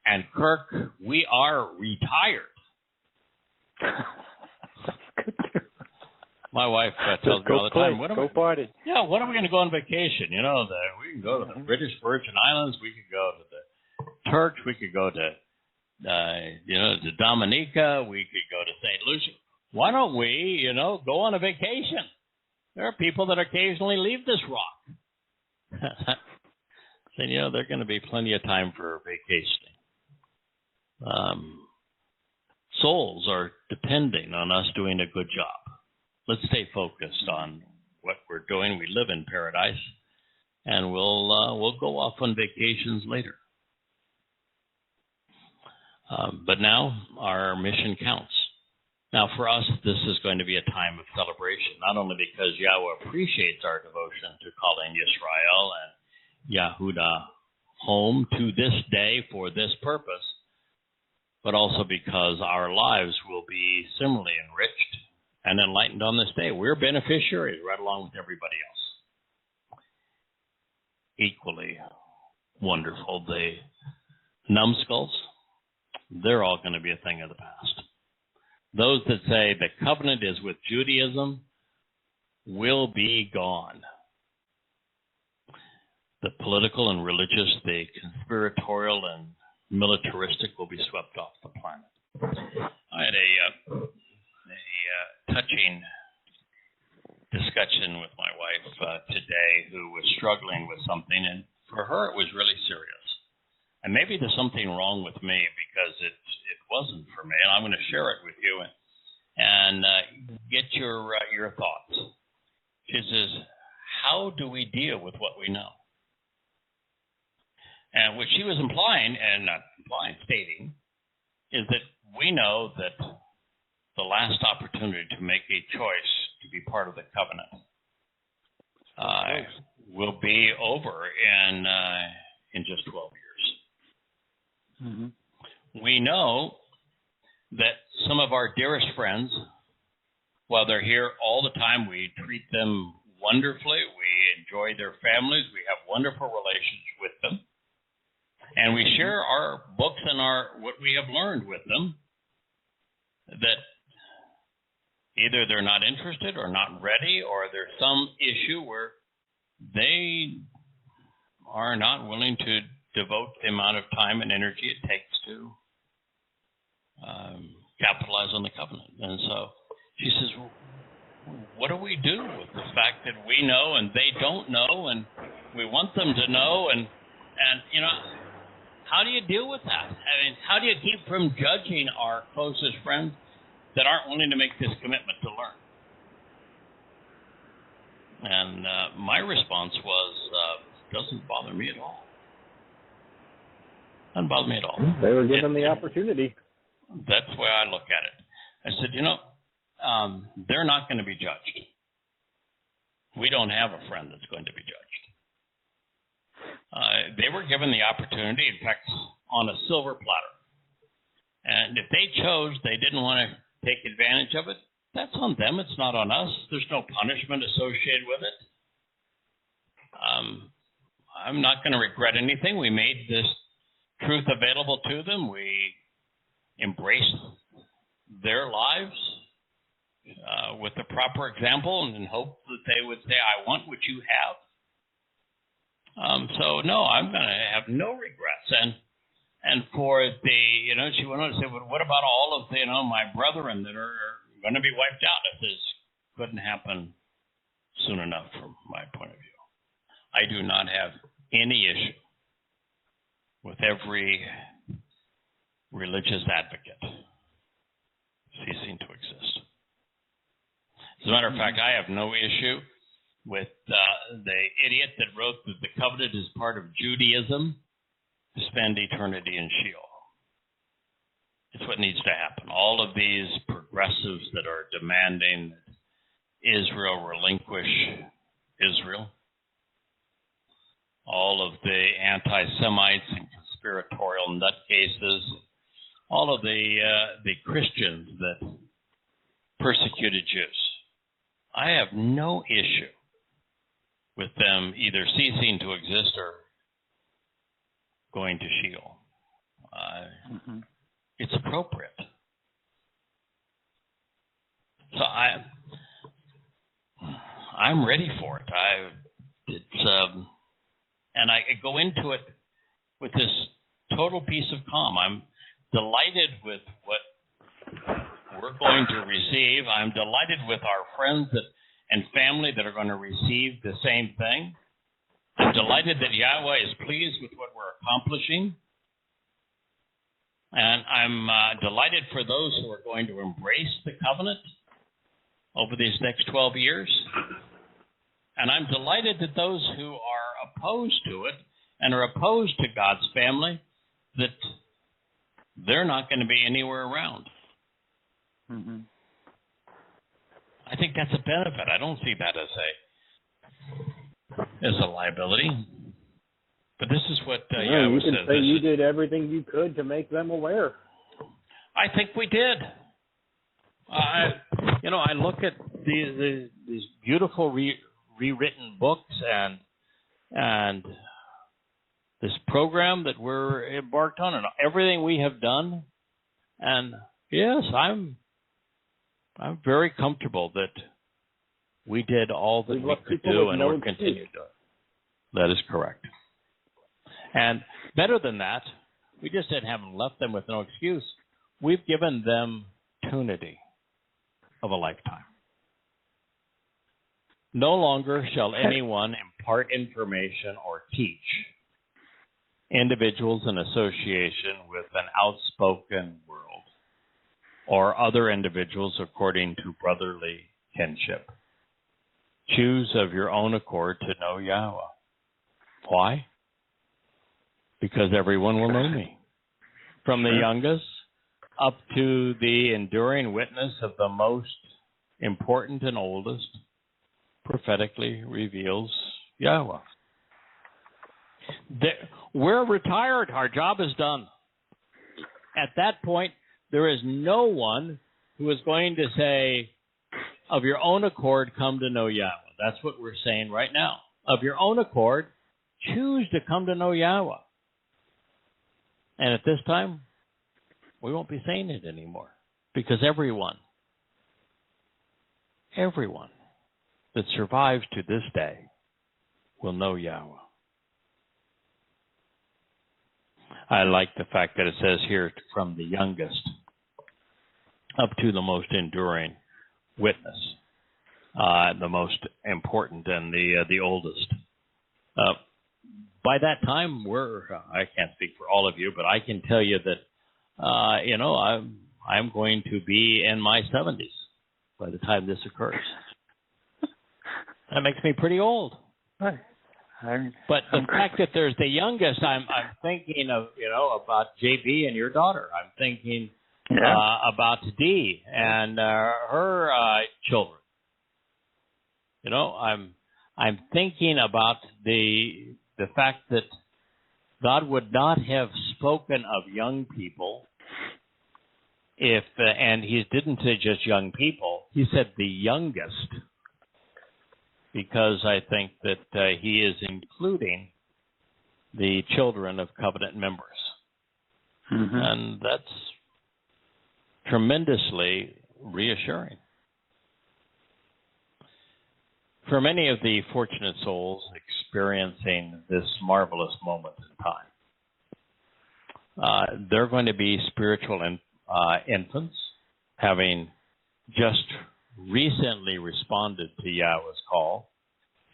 And Kirk, we are retired. My wife tells me all the time, go party. Yeah, when are we going to go on vacation? We can go to the British Virgin Islands. We could go to the Turks. We could go to, to Dominica. We could go to St. Lucia. Why don't we, go on a vacation? There are people that occasionally leave this rock. Saying, there's going to be plenty of time for vacationing. Souls are depending on us doing a good job. Let's stay focused on what we're doing. We live in paradise, and we'll go off on vacations later. But now our mission counts. Now for us, this is going to be a time of celebration, not only because Yahweh appreciates our devotion to calling Yisrael and Yehudah home to this day for this purpose, but also because our lives will be similarly enriched and enlightened on this day. We're beneficiaries right along with everybody else. Equally wonderful, the numbskulls, they're all going to be a thing of the past. Those that say the covenant is with Judaism will be gone. The political and religious, the conspiratorial and militaristic will be swept off the planet. I had a touching discussion with my wife today, who was struggling with something, and for her it was really serious. And maybe there's something wrong with me because it wasn't for me, and I'm going to share it with you and get your thoughts. She says, how do we deal with what we know? And what she was stating, is that we know that the last opportunity to make a choice to be part of the covenant will be over in just 12 years. Mm-hmm. We know that some of our dearest friends, while they're here all the time, we treat them wonderfully. We enjoy their families. We have wonderful relations with them. And we share our books and what we have learned with them, that either they're not interested or not ready, or there's some issue where they are not willing to devote the amount of time and energy it takes to capitalize on the covenant. And so she says, well, what do we do with the fact that we know and they don't know, and we want them to know, and you know, how do you deal with that? I mean, how do you keep from judging our closest friends that aren't willing to make this commitment to learn? And my response was, doesn't bother me at all. Doesn't bother me at all. They were given the opportunity. That's the way I look at it. I said, you know, they're not going to be judged. We don't have a friend that's going to be judged. They were given the opportunity, in fact, on a silver platter. And if they chose, they didn't want to take advantage of it, that's on them. It's not on us. There's no punishment associated with it. I'm not going to regret anything. We made this truth available to them. We embraced their lives with the proper example, and hope that they would say, I want what you have. So no, I'm going to have no regrets. And for the, you know, she went on to say, well, what about all of the, you know, my brethren that are going to be wiped out if this couldn't happen soon enough from my point of view? I do not have any issue with every religious advocate ceasing to exist. As a matter of fact, I have no issue with the idiot that wrote that the covenant is part of Judaism to spend eternity in Sheol. It's what needs to happen. All of these progressives that are demanding that Israel relinquish Israel, all of the anti-Semites and conspiratorial nutcases, all of the Christians that persecuted Jews. I have no issue with them either ceasing to exist or going to Sheol. It's appropriate. So I'm ready for it. And I go into it with this total peace of calm. I'm delighted with what we're going to receive. I'm delighted with our friends and family that are going to receive the same thing. I'm delighted that Yahweh is pleased with what we're accomplishing. And I'm delighted for those who are going to embrace the covenant over these next 12 years. And I'm delighted that those who are opposed to it and are opposed to God's family, that they're not going to be anywhere around. Mm-hmm. I think that's a benefit. I don't see that as a liability. But this is what Yahweh you says. can say you did everything you could to make them aware. I think we did. I look at these beautiful rewritten books and this program that we're embarked on and everything we have done. And yes, I'm very comfortable that we did all that we could do and we'll continue to do it. That is correct. And better than that, We just haven't left them with no excuse. We've given them opportunity of a lifetime. No longer shall anyone impart information or teach individuals in association with an outspoken world or other individuals according to brotherly kinship. Choose of your own accord to know Yahweh. Why? Because everyone will know me. From the youngest up to the enduring witness of the most important and oldest, prophetically reveals Yahweh. We're retired. Our job is done. At that point, there is no one who is going to say, of your own accord, come to know Yahweh. That's what we're saying right now. Of your own accord, choose to come to know Yahweh. And at this time, we won't be saying it anymore. Because everyone that survives to this day will know Yahweh. I like the fact that it says here from the youngest up to the most enduring witness, the most important and the oldest. By that time, I can't speak for all of you, but I can tell you that, I'm going to be in my 70s by the time this occurs. That makes me pretty old. Right. But the fact that there's the youngest, I'm thinking of, about JB and your daughter. I'm thinking about Dee and her children. I'm thinking about the fact that God would not have spoken of young people if, and he didn't say just young people, he said the youngest, because I think that he is including the children of covenant members. Mm-hmm. And that's tremendously reassuring. For many of the fortunate souls experiencing this marvelous moment in time, they're going to be spiritual infants, having just recently responded to Yahweh's call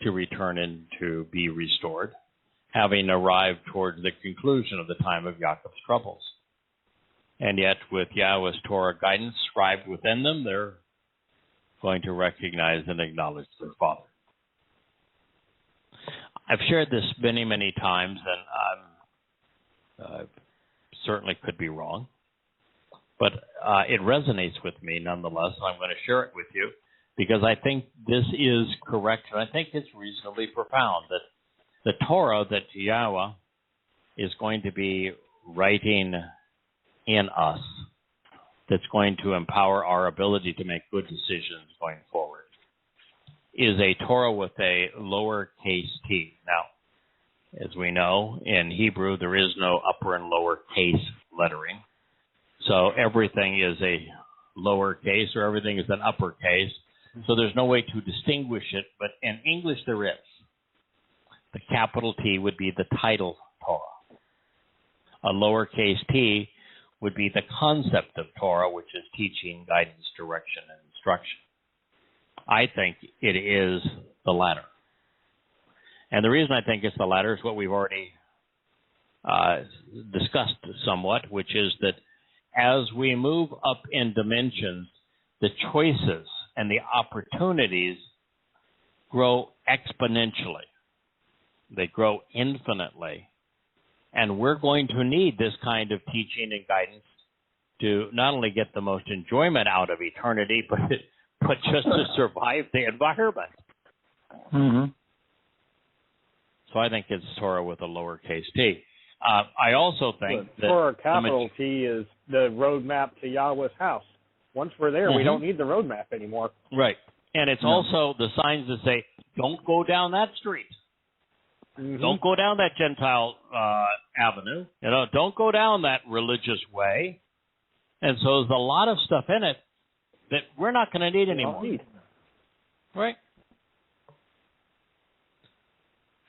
to return and to be restored, having arrived towards the conclusion of the time of Yaakov's troubles. And yet, with Yahweh's Torah guidance scribed within them, they're going to recognize and acknowledge their Father. I've shared this many, many times, and I certainly could be wrong, but it resonates with me nonetheless, and I'm going to share it with you because I think this is correct, and I think it's reasonably profound that the Torah that Yahweh is going to be writing in us, that's going to empower our ability to make good decisions going forward, is a Torah with a lowercase t. Now, as we know, in Hebrew, there is no upper and lower case lettering. So everything is a lowercase or everything is an uppercase. So there's no way to distinguish it, but in English there is. The capital T would be the title Torah. A lowercase t would be the concept of Torah, which is teaching, guidance, direction, and instruction. I think it is the latter. And the reason I think it's the latter is what we've already discussed somewhat, which is that as we move up in dimensions, the choices and the opportunities grow exponentially. They grow infinitely. And we're going to need this kind of teaching and guidance to not only get the most enjoyment out of eternity, but just to survive the environment. Mm-hmm. So I think it's Torah with a lowercase t. I also think that Torah capital T is the roadmap to Yahweh's house. Once we're there, we don't need the roadmap anymore. Right. And it's also the signs that say, don't go down that street. Mm-hmm. Don't go down that Gentile avenue. Don't go down that religious way. And so there's a lot of stuff in it that we're not going to need anymore. Right?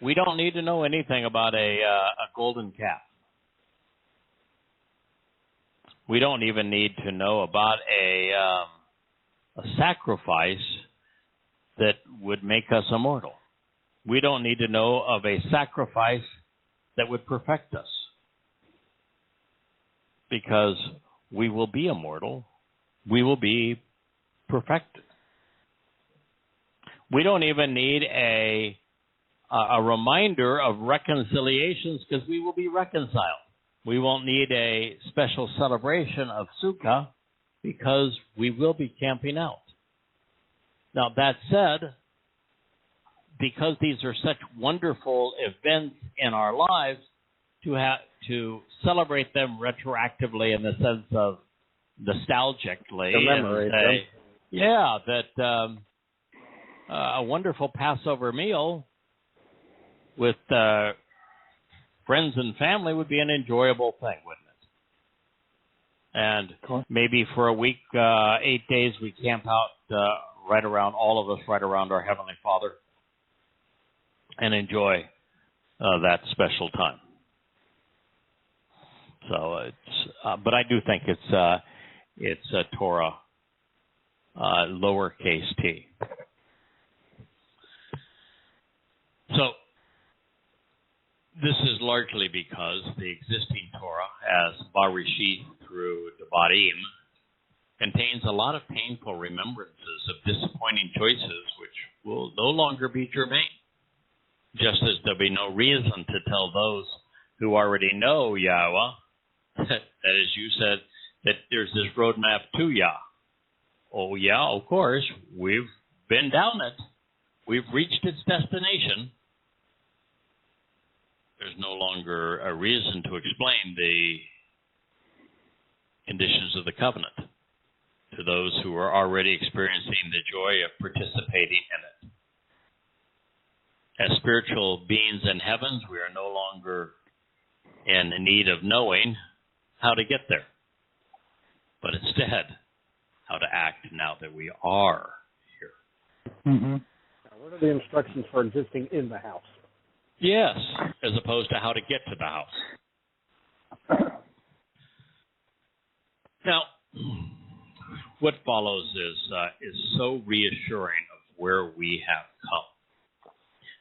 We don't need to know anything about a golden calf. We don't even need to know about a sacrifice that would make us immortal. We don't need to know of a sacrifice that would perfect us, because we will be immortal. We will be perfected. We don't even need a reminder of reconciliations, because we will be reconciled. We won't need a special celebration of Sukkah, because we will be camping out. Now, that said, because these are such wonderful events in our lives, to celebrate them retroactively in the sense of nostalgically, commemorate and say, them. yeah, that a wonderful Passover meal with friends and family would be an enjoyable thing, wouldn't it? And maybe for a week, 8 days, we camp out right around, all of us, right around our Heavenly Father, and enjoy that special time. So it's, but I do think it's a Torah, lowercase t. So this is largely because the existing Torah, as Barishit through Devarim, contains a lot of painful remembrances of disappointing choices which will no longer be germane. Just as there'll be no reason to tell those who already know Yahweh, that as you said, that there's this roadmap to Yah. Oh yeah, of course, we've been down it. We've reached its destination. There's no longer a reason to explain the conditions of the covenant to those who are already experiencing the joy of participating in it. As spiritual beings in heavens, we are no longer in need of knowing how to get there, but instead how to act now that we are here. Mm-hmm. Now, what are the instructions for existing in the house? Yes, as opposed to how to get to the house. Now, what follows is so reassuring of where we have come.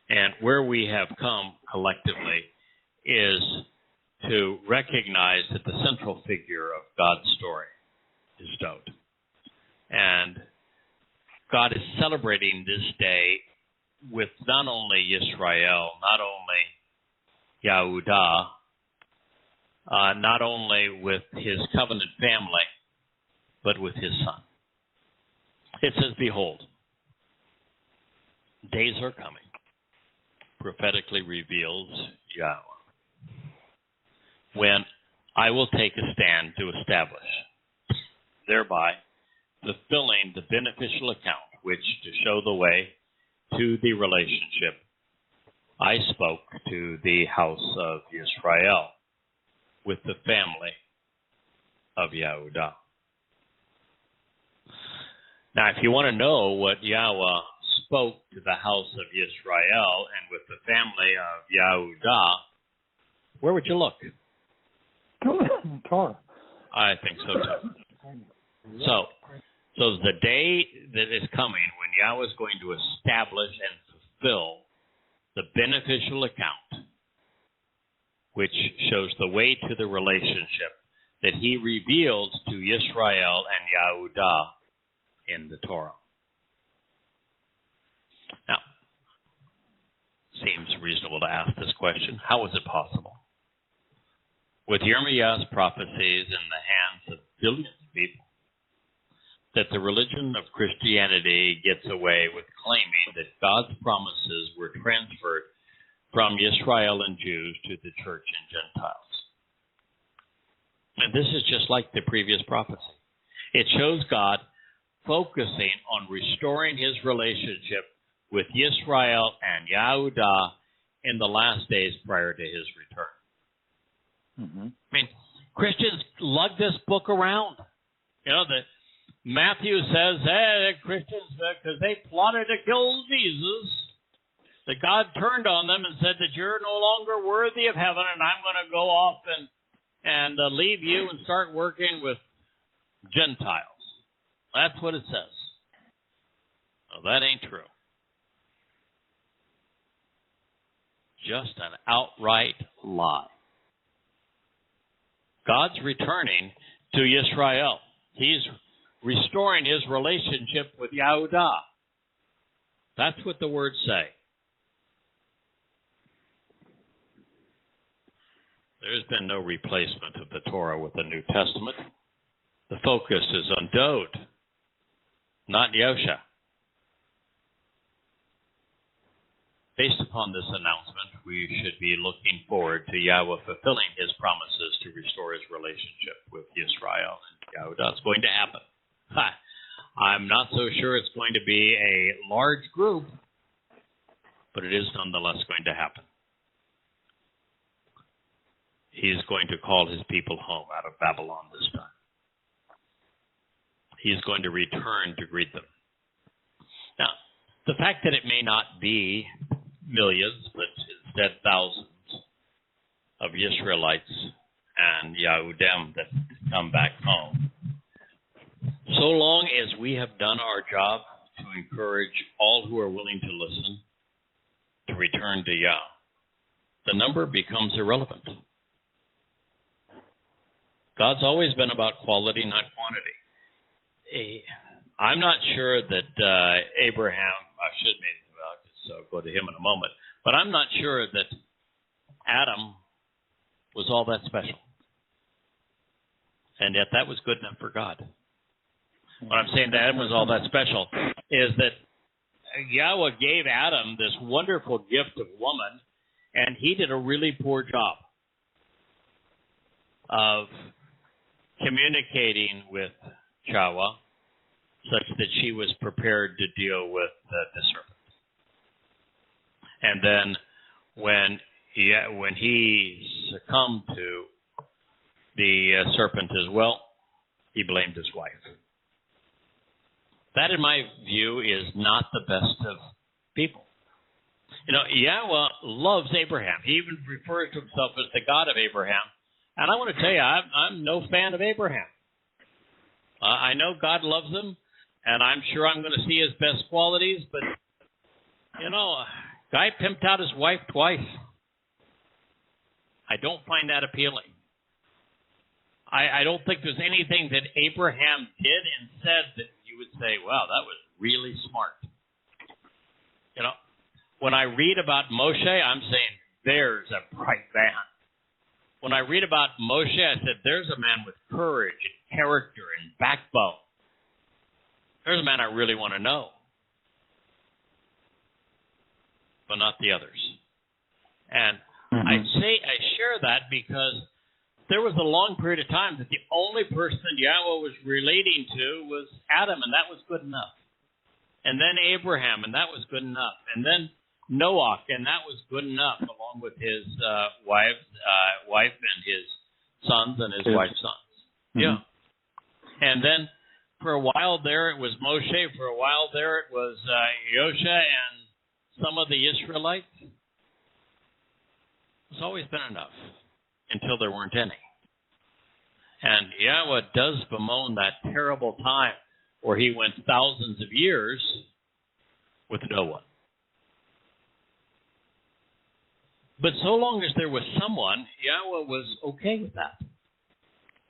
And where we have come collectively is to recognize that the central figure of God's story is Dowd. And God is celebrating this day with not only Yisrael, not only Yahudah, not only with his covenant family, but with his son. It says, behold, days are coming, prophetically reveals Yahweh, when I will take a stand to establish, thereby fulfilling the beneficial account, which to show the way to the relationship I spoke to the house of Israel with the family of Yahudah. Now, if you want to know what Yahweh spoke to the house of Israel and with the family of Yahudah, where would you look? Torah. I think so too. So the day that is coming when Yahweh is going to establish and fulfill the beneficial account, which shows the way to the relationship that he reveals to Israel and Yahudah in the Torah. Now, seems reasonable to ask this question. How is it possible? With Yirmiyahu's prophecies in the hands of billions of people, that the religion of Christianity gets away with claiming that God's promises were transferred from Israel and Jews to the church and Gentiles. And this is just like the previous prophecy. It shows God focusing on restoring his relationship with Israel and Yahudah in the last days prior to his return. Mm-hmm. I mean, Christians lug this book around. You know, Matthew says, hey, the Christians, because they plotted to kill Jesus, that God turned on them and said that you're no longer worthy of heaven, and I'm going to go off and and leave you and start working with Gentiles. That's what it says. Well, that ain't true. Just an outright lie. God's returning to Israel. He's restoring his relationship with Yahowah. That's what the words say. There's been no replacement of the Torah with the New Testament. The focus is on Dod, not Yosha. Based upon this announcement, we should be looking forward to Yahweh fulfilling his promises to restore his relationship with Israel and Yahowah. It's going to happen. I'm not so sure it's going to be a large group, but it is nonetheless going to happen. He's going to call his people home out of Babylon this time. He's going to return to greet them. Now, the fact that it may not be millions, but instead thousands of Israelites and Yahudim that come back home, so long as we have done our job to encourage all who are willing to listen to return to Yah, the number becomes irrelevant. God's always been about quality, not quantity. I'm not sure that Abraham, I should maybe go to him in a moment, but I'm not sure that Adam was all that special. And yet that was good enough for God. What I'm saying that Adam was all that special is that Yahweh gave Adam this wonderful gift of woman, and he did a really poor job of communicating with Chawah such that she was prepared to deal with the serpent. And then when he succumbed to the serpent as well, he blamed his wife. That, in my view, is not the best of people. You know, Yahweh loves Abraham. He even refers to himself as the God of Abraham. And I want to tell you, I'm no fan of Abraham. I know God loves him, and I'm sure I'm going to see his best qualities, but, you know, guy pimped out his wife twice. I don't find that appealing. I don't think there's anything that Abraham did and said that you would say, wow, that was really smart. You know, when I read about Moshe, I'm saying, there's a bright man. When I read about Moshe, I said, there's a man with courage and character and backbone. There's a man I really want to know. But not the others. And I share that because there was a long period of time that the only person Yahweh was relating to was Adam, and that was good enough. And then Abraham, and that was good enough. And then Noah, and that was good enough, along with his wife and his sons and his wife's sons. Yeah. And then for a while there it was Moshe. For a while there it was Yosha and some of the Israelites. It's always been enough until there weren't any. And Yahweh does bemoan that terrible time where he went thousands of years with no one. But so long as there was someone, Yahweh was okay with that.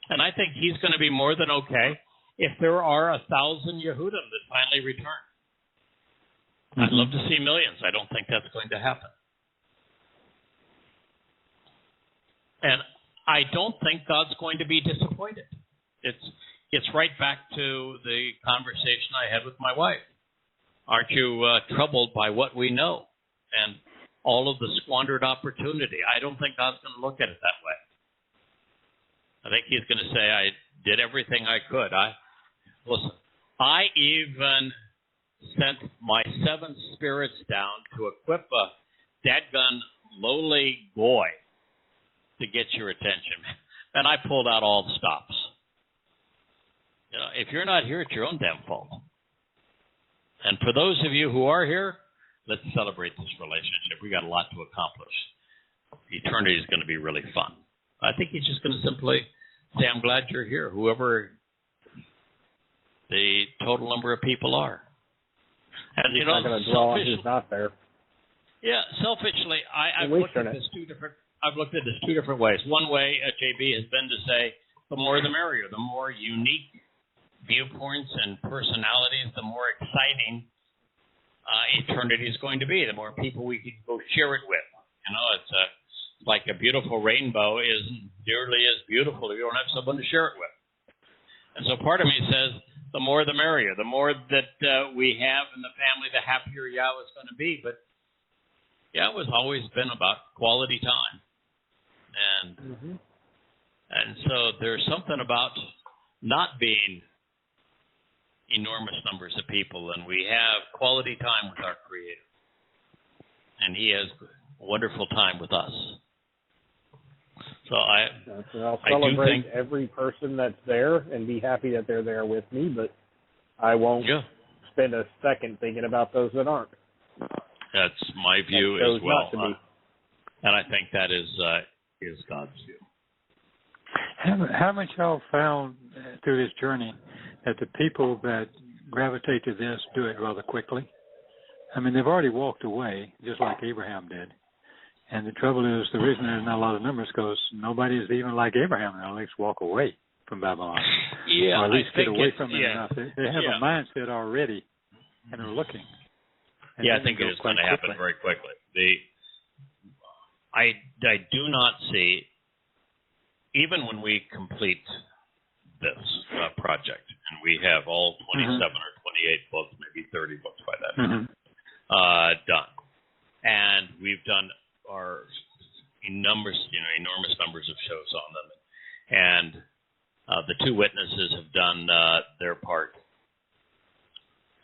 And I think he's going to be more than okay if there are 1,000 Yehudim that finally return. I'd love to see millions. I don't think that's going to happen. And I don't think God's going to be disappointed. It's right back to the conversation I had with my wife. Aren't you troubled by what we know and all of the squandered opportunity? I don't think God's going to look at it that way. I think he's going to say, I did everything I could. I even sent my 7 spirits down to equip a dadgun lowly boy to get your attention. And I pulled out all the stops. You know, if you're not here, it's your own damn fault. And for those of you who are here, let's celebrate this relationship. We got a lot to accomplish. Eternity is going to be really fun. I think he's just going to simply say, I'm glad you're here, whoever the total number of people are. And, he's not going to dwell on who's not there. Yeah, selfishly, I've looked at this two different ways. One way, JB, has been to say, the more the merrier. The more unique viewpoints and personalities, the more exciting eternity is going to be. The more people we can go share it with. You know, it's like a beautiful rainbow isn't nearly as beautiful if you don't have someone to share it with. And so part of me says, the more the merrier. The more that we have in the family, the happier Yahweh is going to be. But Yahweh's always been about quality time. And so there's something about not being enormous numbers of people, and we have quality time with our Creator. And He has wonderful time with us. So I'll celebrate every person that's there and be happy that they're there with me, but I won't spend a second thinking about those that aren't. That's my view as well. And I think that is God's view. Haven't y'all found through this journey that the people that gravitate to this do it rather quickly? I mean, they've already walked away, just like Abraham did. And the trouble is, the reason there's not a lot of numbers because nobody is even like Abraham. They'll at least walk away from Babylon. Yeah, or at least get away from it enough. They have a mindset already, and they're looking. And I think it is going to happen very quickly. I do not see, even when we complete this project, and we have all 27 or 28 books, maybe 30 books by that time, done, and we've done our enormous numbers of shows on them, and the two witnesses have done their part.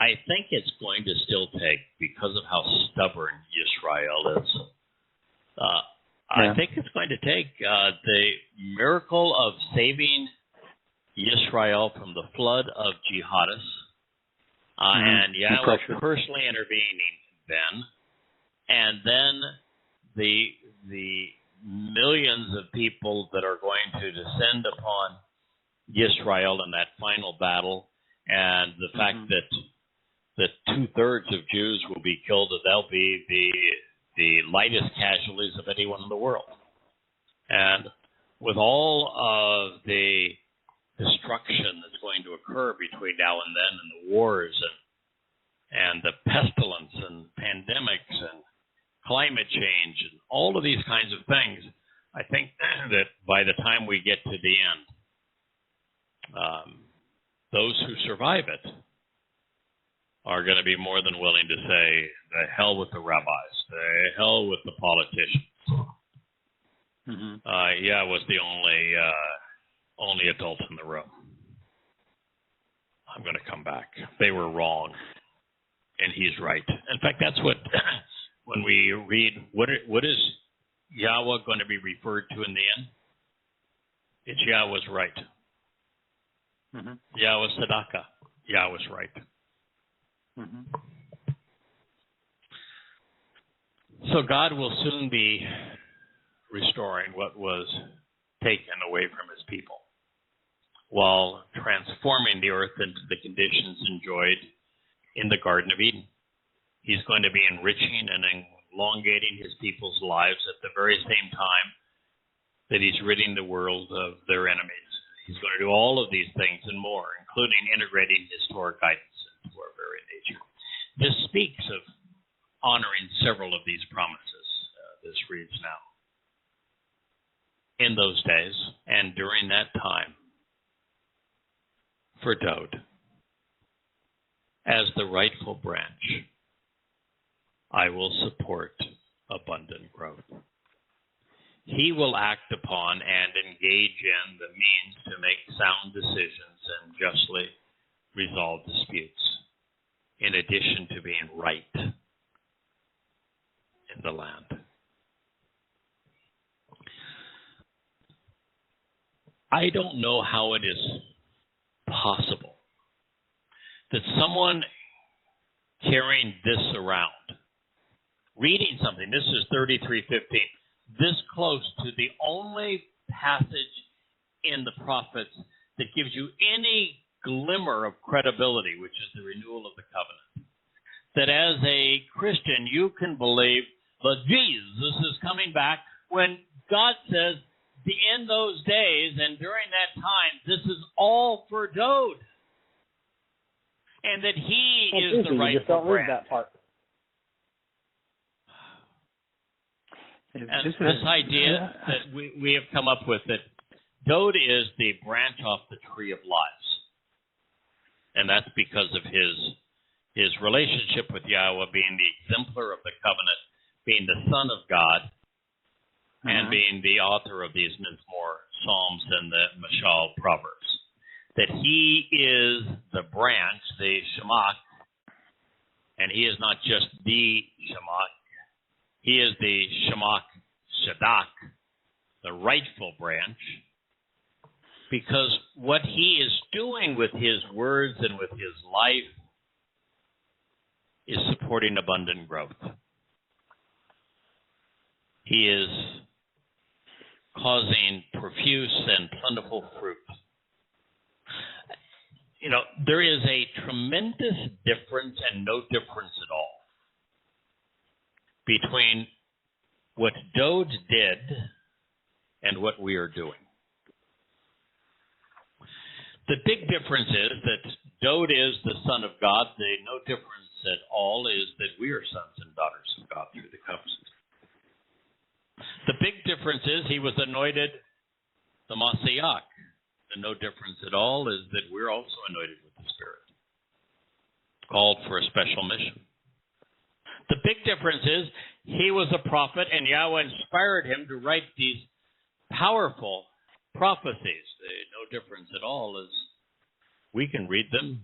I think it's going to still take, because of how stubborn Yisrael is, I think it's going to take the miracle of saving Yisrael from the flood of jihadists and Yahweh personally intervening then, and then the millions of people that are going to descend upon Yisrael in that final battle, and the fact that 2/3 of Jews will be killed, that they'll be the lightest casualties of anyone in the world. And with all of the destruction that's going to occur between now and then, and the wars and the pestilence and pandemics and climate change and all of these kinds of things, I think that by the time we get to the end, those who survive it are going to be more than willing to say, the hell with the rabbis, the hell with the politicians. I was the only adult in the room. I'm going to come back. They were wrong, and he's right. In fact, that's what, when we read, what is Yahweh going to be referred to in the end? It's Yahweh's right. Yahweh's tzedakah. Yahweh's right. So God will soon be restoring what was taken away from his people, while transforming the earth into the conditions enjoyed in the Garden of Eden. He's going to be enriching and elongating his people's lives at the very same time that he's ridding the world of their enemies. He's going to do all of these things and more, including integrating his Torah guidance into our very nature. This speaks of honoring several of these promises, this reads now. In those days and during that time, for Dowd, as the rightful branch, I will support abundant growth. He will act upon and engage in the means to make sound decisions and justly resolve disputes, in addition to being right in the land. I don't know how it is possible that someone carrying this around, reading something, this is 33:15, this close to the only passage in the prophets that gives you any glimmer of credibility, which is the renewal of the covenant. That as a Christian, you can believe that Jesus is coming back when God says, in those days and during that time, this is all for Dode. And that he is the rightful just don't read branch. that part. And this idea that we have come up with, that Dode is the branch off the tree of lives. And that's because of his relationship with Yahweh, being the exemplar of the covenant, being the Son of God, and being the author of these Mizmor Psalms and the Mashal Proverbs. That he is the branch, the Shemach, and he is not just the Shemach, he is the Shemach Shadak, the rightful branch, because what he is doing with his words and with his life is supporting abundant growth. He is causing profuse and plentiful fruit. You know, there is a tremendous difference and no difference at all between what Dode did and what we are doing. The big difference is that Dode is the Son of God. The no difference at all is that we are sons and daughters of God through the covenant. The big difference is he was anointed the Mashiach. The no difference at all is that we're also anointed with the Spirit, called for a special mission. The big difference is he was a prophet, and Yahweh inspired him to write these powerful prophecies. The no difference at all is we can read them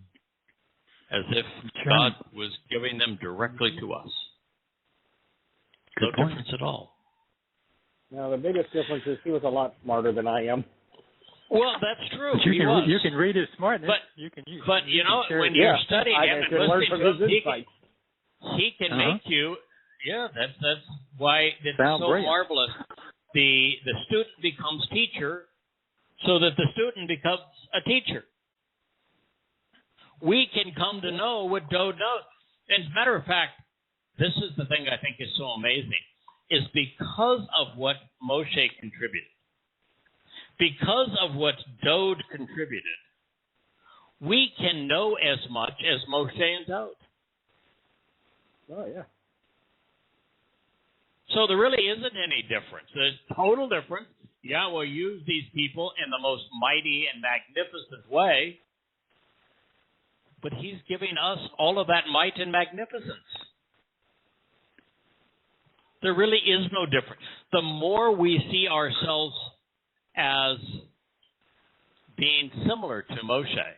as if God was giving them directly to us. No difference at all. Now, the biggest difference is he was a lot smarter than I am. Well, that's true. But you can read his smartness. But you know, when you're studying him and listening to him, he can make you. Yeah, that's why it's so marvelous. The student becomes teacher, so that the student becomes a teacher. We can come to know what Dode knows. And as a matter of fact, this is the thing I think is so amazing, is because of what Moshe contributed, because of what Dode contributed, we can know as much as Moshe and Dode. Oh, yeah. So there really isn't any difference. There's total difference. Yahweh used these people in the most mighty and magnificent way, but he's giving us all of that might and magnificence. There really is no difference. The more we see ourselves as being similar to Moshe,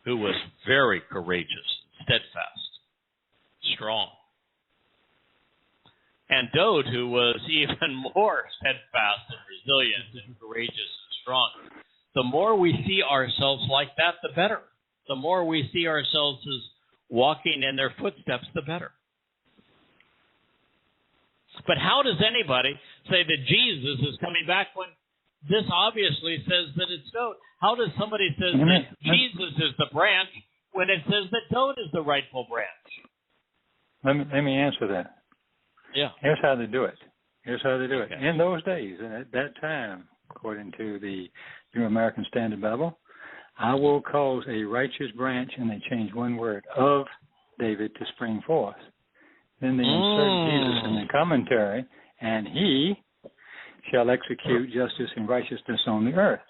who was very courageous, steadfast, strong, and Dode, who was even more steadfast and resilient and courageous and strong, the more we see ourselves like that, the better. The more we see ourselves as walking in their footsteps, the better. But how does anybody say that Jesus is coming back when this obviously says that it's Dode? How does somebody say that Jesus is the branch when it says that Dode is the rightful branch? Let me answer that. Yeah. Here's how they do it. Okay. In those days, and at that time, according to the New American Standard Bible, I will cause a righteous branch, and they change one word, of David to spring forth. Then they insert Jesus in the commentary, and he shall execute justice and righteousness on the earth.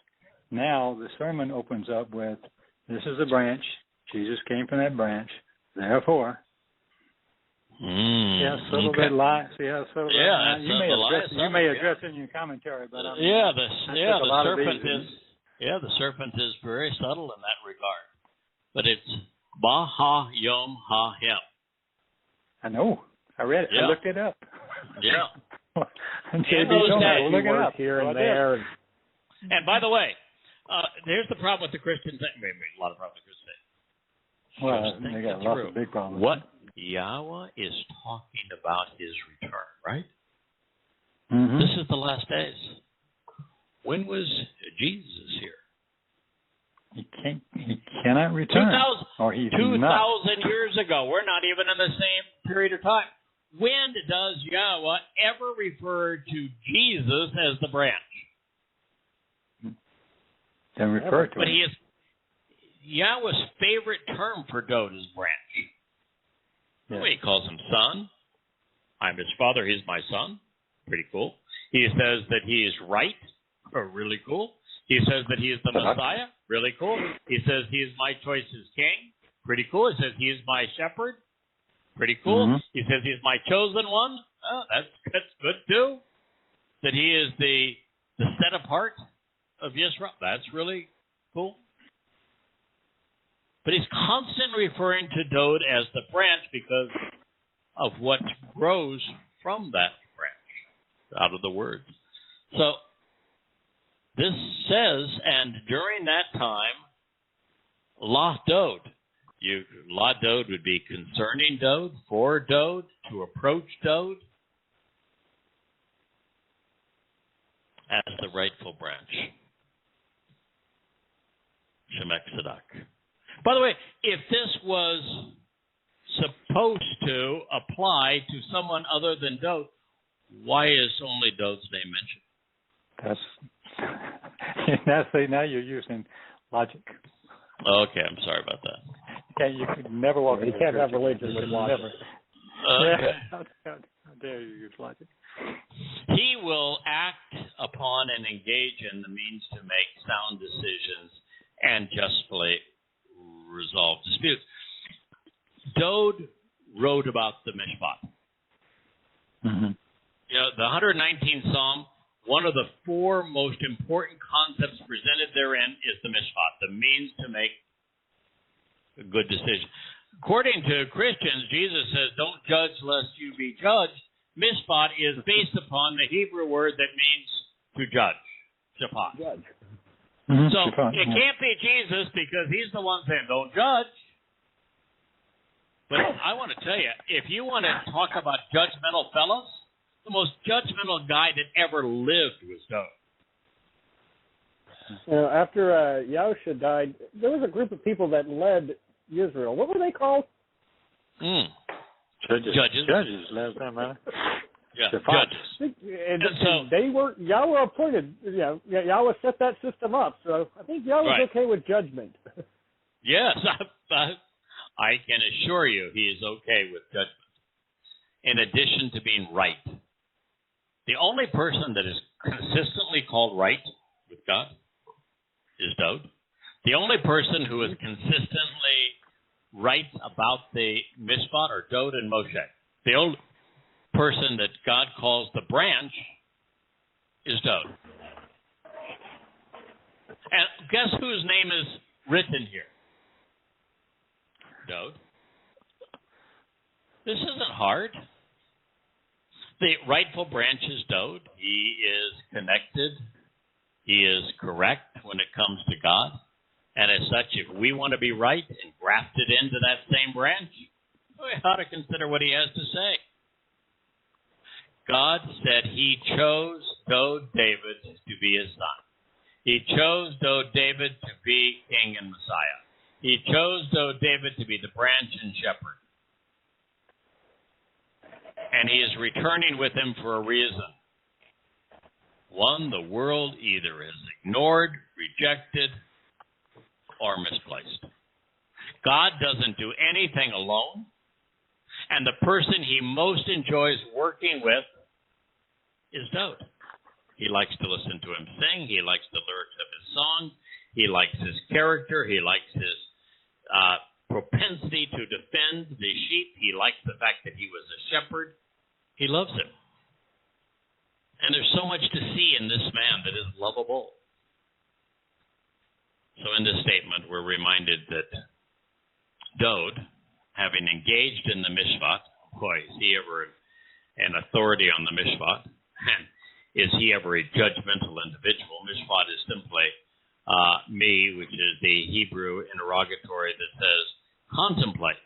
Now the sermon opens up with, this is the branch, Jesus came from that branch, therefore. Yeah, subtle bit lie. See how subtle that is? You may address it in your commentary, but the serpent is very subtle in that regard. But it's Ba Ha Yom Ha Hem. I know. I read it. Yeah. I looked it up. Yeah. And look it up here and there. And by the way, here's the problem with the Christian thing. Maybe a lot of problems with the Christian thing. Well, they got lots of big problems. What Yahweh is talking about his return, right? Mm-hmm. This is the last days. when was Jesus here? He cannot return. 2,000 years ago. We're not even in the same period of time. When does Yahweh ever refer to Jesus as the branch? Then refer to but him. Yahweh's favorite term for Dod is branch. Yes. He calls him son. I'm his father. He's my son. Pretty cool. He says that he is right. Really cool. He says that he is the Messiah. Really cool. He says he is my choice as king. Pretty cool. He says he is my shepherd. Pretty cool. Mm-hmm. He says he is my chosen one. Oh, that's good too. That he is the set apart of Yisrael. That's really cool. But he's constantly referring to Dod as the branch because of what grows from that branch out of the word. So this says, and during that time, La Dod. La Dod would be concerning Dod, for Dod, to approach Dod as the rightful branch. Shemek Sadak. By the way, if this was supposed to apply to someone other than Dod, why is only Dod's name mentioned? Now you're using logic. Okay, I'm sorry about that. You could never walk. You can't have religion with logic. Okay. How dare you use logic? He will act upon and engage in the means to make sound decisions and justly resolve disputes. Dod wrote about the Mishpat. Mm-hmm. The 119th Psalm, one of the four most important concepts presented therein is the Mishpat, the means to make a good decision. According to Christians, Jesus says, don't judge lest you be judged. Mishpat is based upon the Hebrew word that means to judge. Shabbat. Judge. Mm-hmm. So Shabbat, it can't be Jesus because he's the one saying, don't judge. But I want to tell you, if you want to talk about judgmental fellows, the most judgmental guy that ever lived was Dod. After Yahusha died, there was a group of people that led Israel. What were they called? Judges. Last time, man. Yeah, judges. And so they were Yahweh appointed. Yahweh set that system up. So I think Yahweh's okay with judgment. Yes, I can assure you he is okay with judgment. In addition to being right, the only person that is consistently called right with God is Dod. The only person who is consistently right about the Mishpat are Dod and Moshe. The only person that God calls the branch is Dod. And guess whose name is written here? Dod. This isn't hard. The rightful branch is Dod. He is connected. He is correct when it comes to God. And as such, if we want to be right and grafted into that same branch, we ought to consider what he has to say. God said he chose Dod David to be his son. He chose Dod David to be king and Messiah. He chose Dod David to be the branch and shepherd. And he is returning with him for a reason. One, the world either is ignored, rejected, or misplaced. God doesn't do anything alone, and the person he most enjoys working with is Dod. He likes to listen to him sing. He likes the lyrics of his songs. He likes his character. He likes his propensity to defend the sheep. He likes the fact that he was a shepherd. He loves him. And there's so much to see in this man that is lovable. So in this statement, we're reminded that Dod, having engaged in the Mishpat, boy, is he ever an authority on the Mishpat? Is he ever a judgmental individual? Mishpat is simply me, which is the Hebrew interrogatory that says, contemplate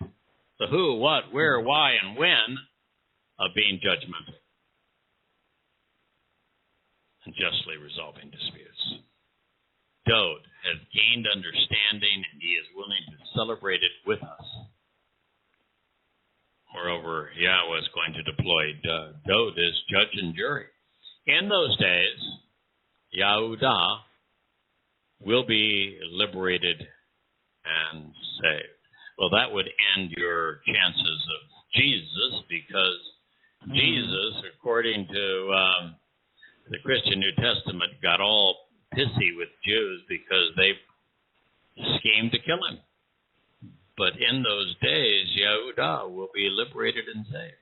the who, what, where, why, and when of being judgmental and justly resolving disputes. Dode has gained understanding, and he is willing to celebrate it with us. Moreover, Yahweh is going to deploy Dode as judge and jury. In those days, Yahudah will be liberated and saved. Well, that would end your chances of Jesus, because Jesus, according to the Christian New Testament, got all pissy with Jews because they schemed to kill him. But in those days, Yahudah will be liberated and saved.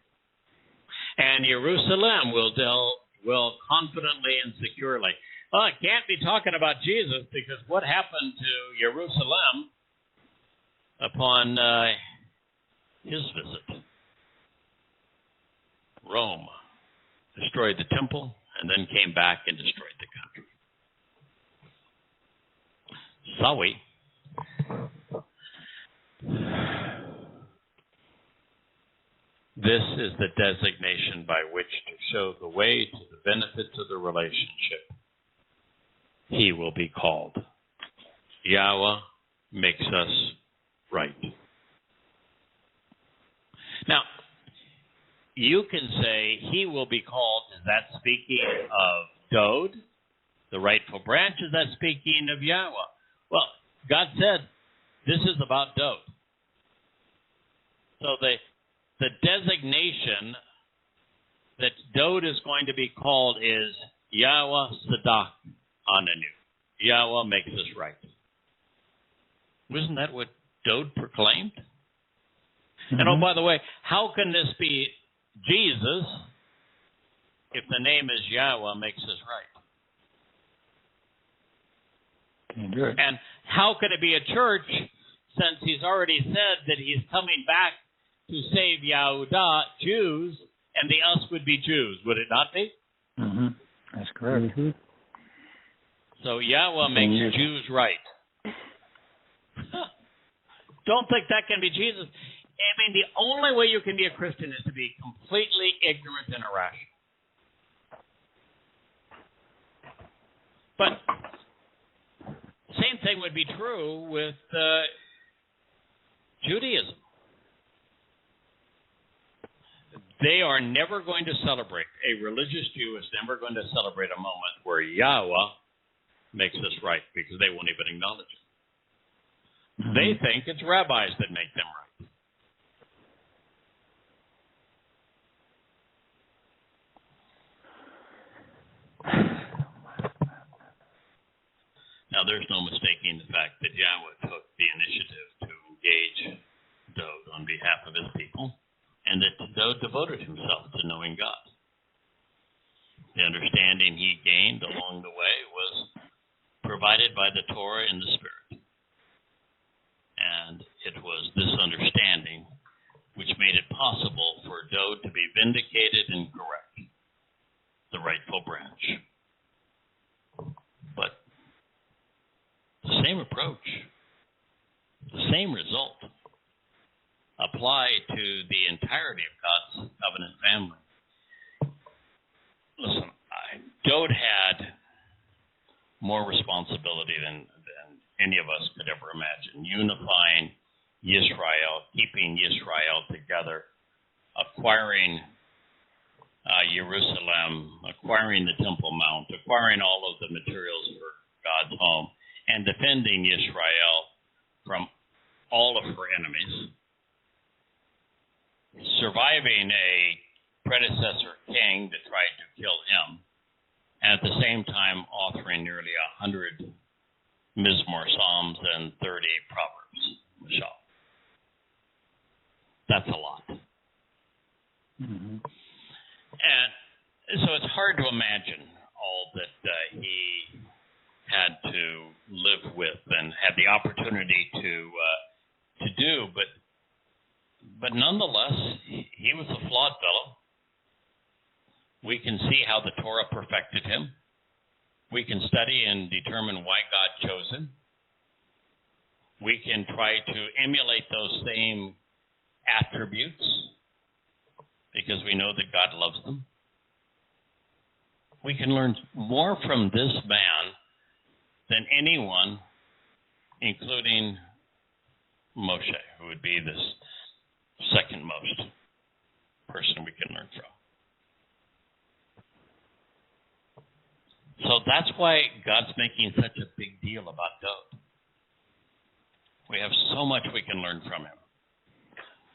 And Jerusalem will confidently and securely. Well, it can't be talking about Jesus, because what happened to Jerusalem upon his visit? Rome destroyed the temple and then came back and destroyed the country. Sawi. This is the designation by which to show the way to the benefits of the relationship. He will be called. Yahweh makes us right. Now, you can say he will be called. Is that speaking of Dode, the rightful branch? Is that speaking of Yahweh? Well, God said this is about Dode. So the designation that Dode is going to be called is Yahweh Sadak Ananu. Yahweh makes us right. Wasn't that what Dode proclaimed? Mm-hmm. And oh, by the way, how can this be Jesus if the name is Yahweh makes us right? Can't do it. And how could it be a church, since he's already said that he's coming back to save Yahudah, Jews, and the us would be Jews, would it not be? Mm-hmm. That's correct. Mm-hmm. So Yahweh makes Jews right. Don't think that can be Jesus. I mean, the only way you can be a Christian is to be completely ignorant and irrational. But same thing would be true with Judaism. They are never going to celebrate, a religious Jew is never going to celebrate a moment where Yahweh makes us right, because they won't even acknowledge it. Mm-hmm. They think it's rabbis that make them right. Now, there's no mistaking the fact that Yahweh took the initiative to engage Dode on behalf of his people, and that Dode devoted himself to knowing God. The understanding he gained along the way was provided by the Torah and the Spirit. And it was this understanding which made it possible for Dode to be vindicated and correct, the rightful branch. But the same approach, the same result, apply to the entirety of God's covenant family. Listen, Dode had more responsibility than any of us could ever imagine. Unifying Yisrael, keeping Yisrael together, acquiring Jerusalem, acquiring the Temple Mount, acquiring all of the materials for God's home, and defending Yisrael from all of her enemies. Surviving a predecessor king that tried to kill him, and at the same time authoring nearly 100 Mizmor Psalms and 30 Proverbs. Mashal. That's a lot. Mm-hmm. And so it's hard to imagine all that he had to live with and had the opportunity to do, but nonetheless, he was a flawed fellow. We can see how the Torah perfected him. We can study and determine why God chose him. We can try to emulate those same attributes because we know that God loves them. We can learn more from this man than anyone, including Moshe, who would be this second most person we can learn from. So that's why God's making such a big deal about Dod. We have so much we can learn from him.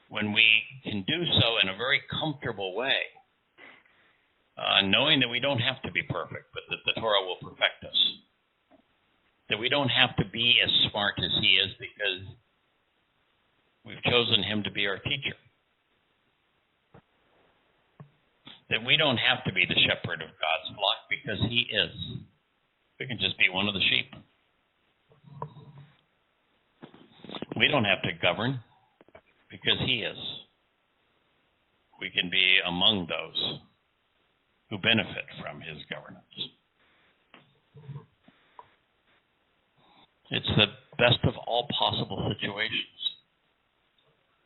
When we can do so in a very comfortable way, knowing that we don't have to be perfect, but that the Torah will perfect us. That we don't have to be as smart as he is because we've chosen him to be our teacher. That we don't have to be the shepherd of God's flock because he is. We can just be one of the sheep. We don't have to govern because he is. We can be among those who benefit from his governance. It's the best of all possible situations.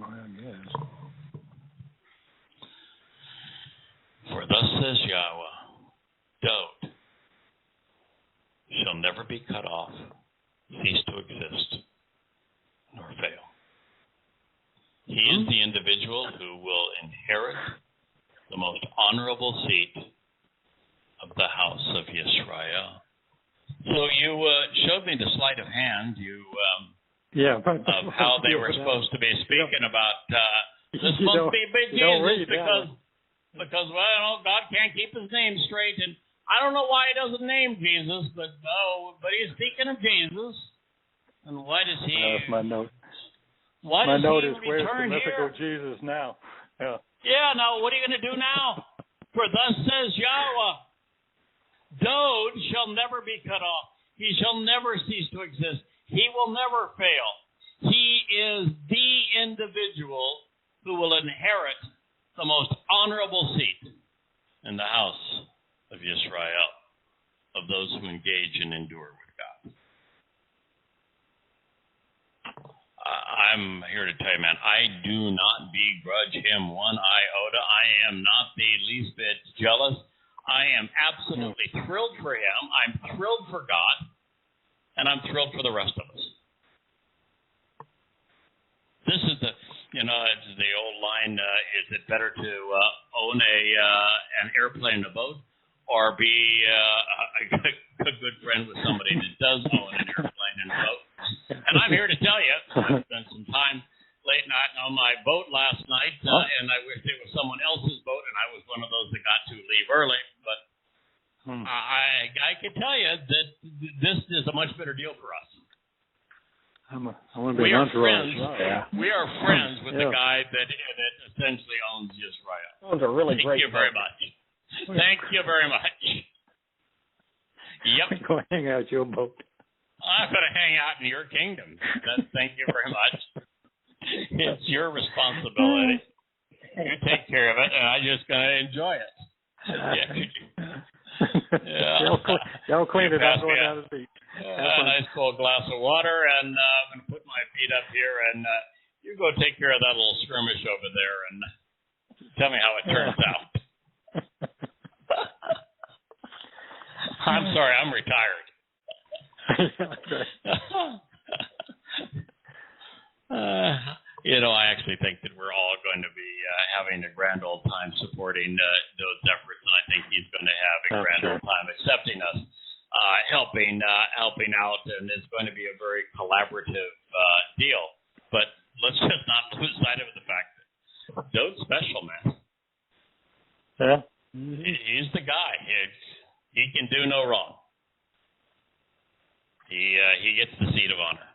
Well, yes. For thus says Yahweh, Dod shall never be cut off, cease to exist, nor fail. He is the individual who will inherit the most honorable seat of the house of Yisrael. So you showed me the sleight of hand of how they were supposed to be speaking about this must be big Jesus because well, God can't keep his name straight, and I don't know why he doesn't name Jesus, but he's speaking of Jesus. And why does he? That's my note. Why my does note he is where's return the mythical here? Jesus now? Yeah. Yeah. Now what are you going to do now? For thus says Yahweh, Dod shall never be cut off. He shall never cease to exist. He will never fail. He is the individual who will inherit the most honorable seat in the house of Yisrael, of those who engage and endure with God. I'm here to tell you, man, I do not begrudge him one iota. I am not the least bit jealous. I am absolutely thrilled for him. I'm thrilled for God. And I'm thrilled for the rest of us. This is it's the old line, is it better to own an airplane and a boat or be a good friend with somebody that does own an airplane and a boat? And I'm here to tell you, I spent some time late night on my boat last night, and I wish it was someone else's boat, and I was one of those that got to leave early. But I can tell you that this is a much better deal for us. We are friends. Yeah. We are friends with the guy that essentially owns Yisrael. Owns a really great. Thank you very much. Thank you very much. Yep. Go hang out your boat. I'm going to hang out in your kingdom. Thank you very much. It's your responsibility. You take care of it, and I'm just going to enjoy it. Yeah. Y'all clean it up going down the beach. A nice cold glass of water, and I'm going to put my feet up here, and you go take care of that little skirmish over there, and tell me how it turns out. I'm sorry, I'm retired. I actually think that we're all going to be having a grand old time supporting those efforts, and I think he's going to have a grand old time accepting us, helping out, and it's going to be a very collaborative deal. But let's just not lose sight of the fact that Dod's special, man. Yeah. He's the guy. He can do no wrong. He gets the seat of honor,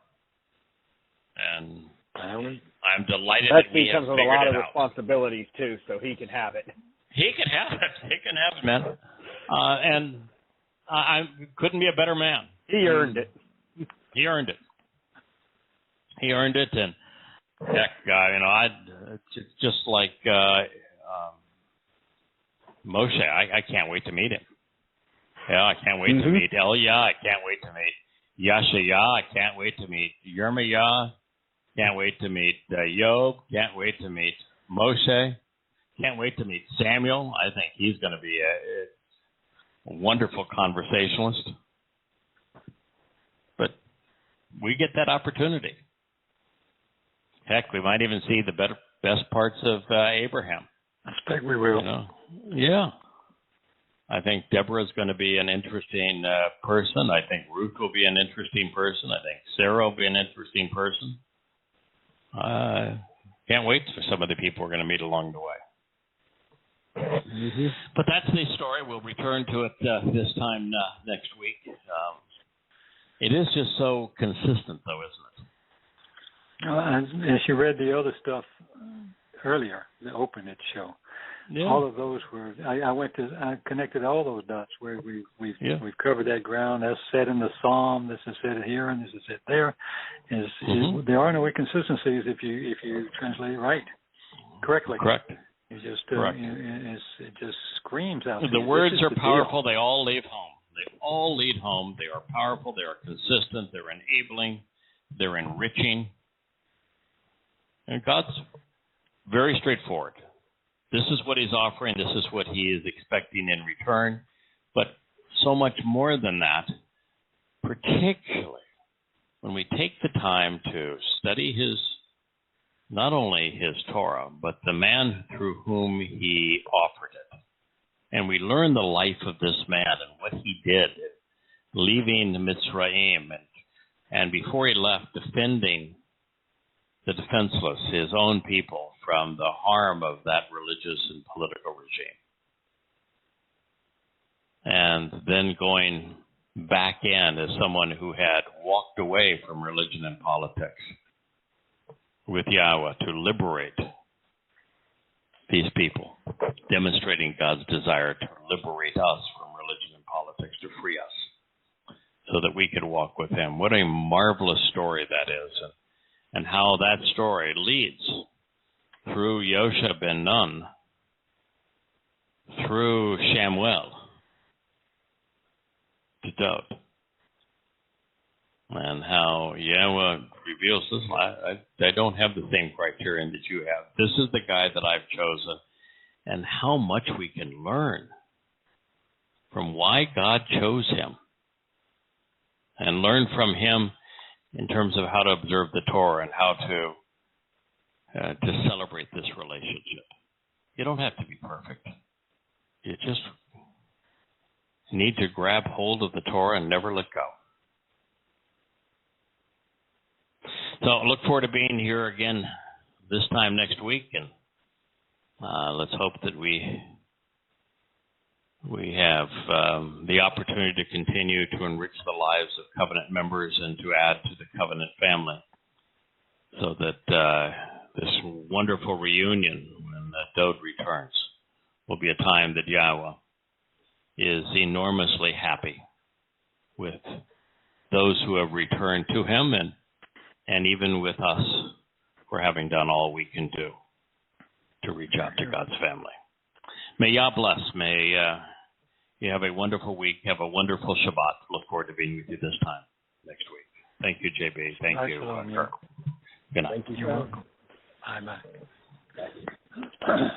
and I'm delighted that we have figured it out. That comes with a lot of responsibilities too, so he can have it. He can have it. He can have it, man. And I couldn't be a better man. He earned it. He earned it. He earned it, and heck, it's just like Moshe. I can't wait to meet him. Yeah, I can't wait to meet Eliah. I can't wait to meet Yashayah. I can't wait to meet Yirmiyah. Can't wait to meet Job. Can't wait to meet Moshe. Can't wait to meet Samuel. I think he's going to be a wonderful conversationalist. we get that opportunity. Heck, we might even see the best parts of Abraham. I expect we will. You know? Yeah. I think Deborah's going to be an interesting person. I think Ruth will be an interesting person. I think Sarah will be an interesting person. Can't wait for some of the people we're going to meet along the way. Mm-hmm. But that's the story. We'll return to it this time next week. It is just so consistent, though, isn't it? As you read the other stuff earlier, the Open It show, all of those were. I connected all those dots where we've covered that ground. That's said in the Psalm. This is said here, and this is said there. There are no inconsistencies if you translate it right, correctly. Correct. It just Correct. It just screams out. The words are powerful. They all lead home. They all lead home. They are powerful. They are consistent. They're enabling. They're enriching. And God's very straightforward. This is what he's offering. This is what he is expecting in return. But so much more than that, particularly when we take the time to study not only his Torah, but the man through whom he offered it. And we learn the life of this man and what he did, leaving Mitzrayim, and before he left, defending the defenseless, his own people, from the harm of that religious and political regime. And then going back in as someone who had walked away from religion and politics with Yahweh to liberate these people, demonstrating God's desire to liberate us from religion and politics, to free us, so that we could walk with him. What a marvelous story that is, and how that story leads through Yosha ben Nun, through Shamuel, to Dod. And how Yahweh reveals this. I don't have the same criterion that you have. This is the guy that I've chosen. And how much we can learn from why God chose him. And learn from him in terms of how to observe the Torah and how to celebrate this relationship. You don't have to be perfect. You just need to grab hold of the Torah and never let go. So I look forward to being here again this time next week, and let's hope that we have the opportunity to continue to enrich the lives of covenant members and to add to the covenant family, so that this wonderful reunion when Dod returns will be a time that Yahweh is enormously happy with those who have returned to him, and even with us for having done all we can do to reach out to God's family. May Yah bless. May you have a wonderful week. Have a wonderful Shabbat. Look forward to being with you this time next week. Thank you, JB. Thank you, Kirk. Good night. Thank you. You're welcome. Bye-bye.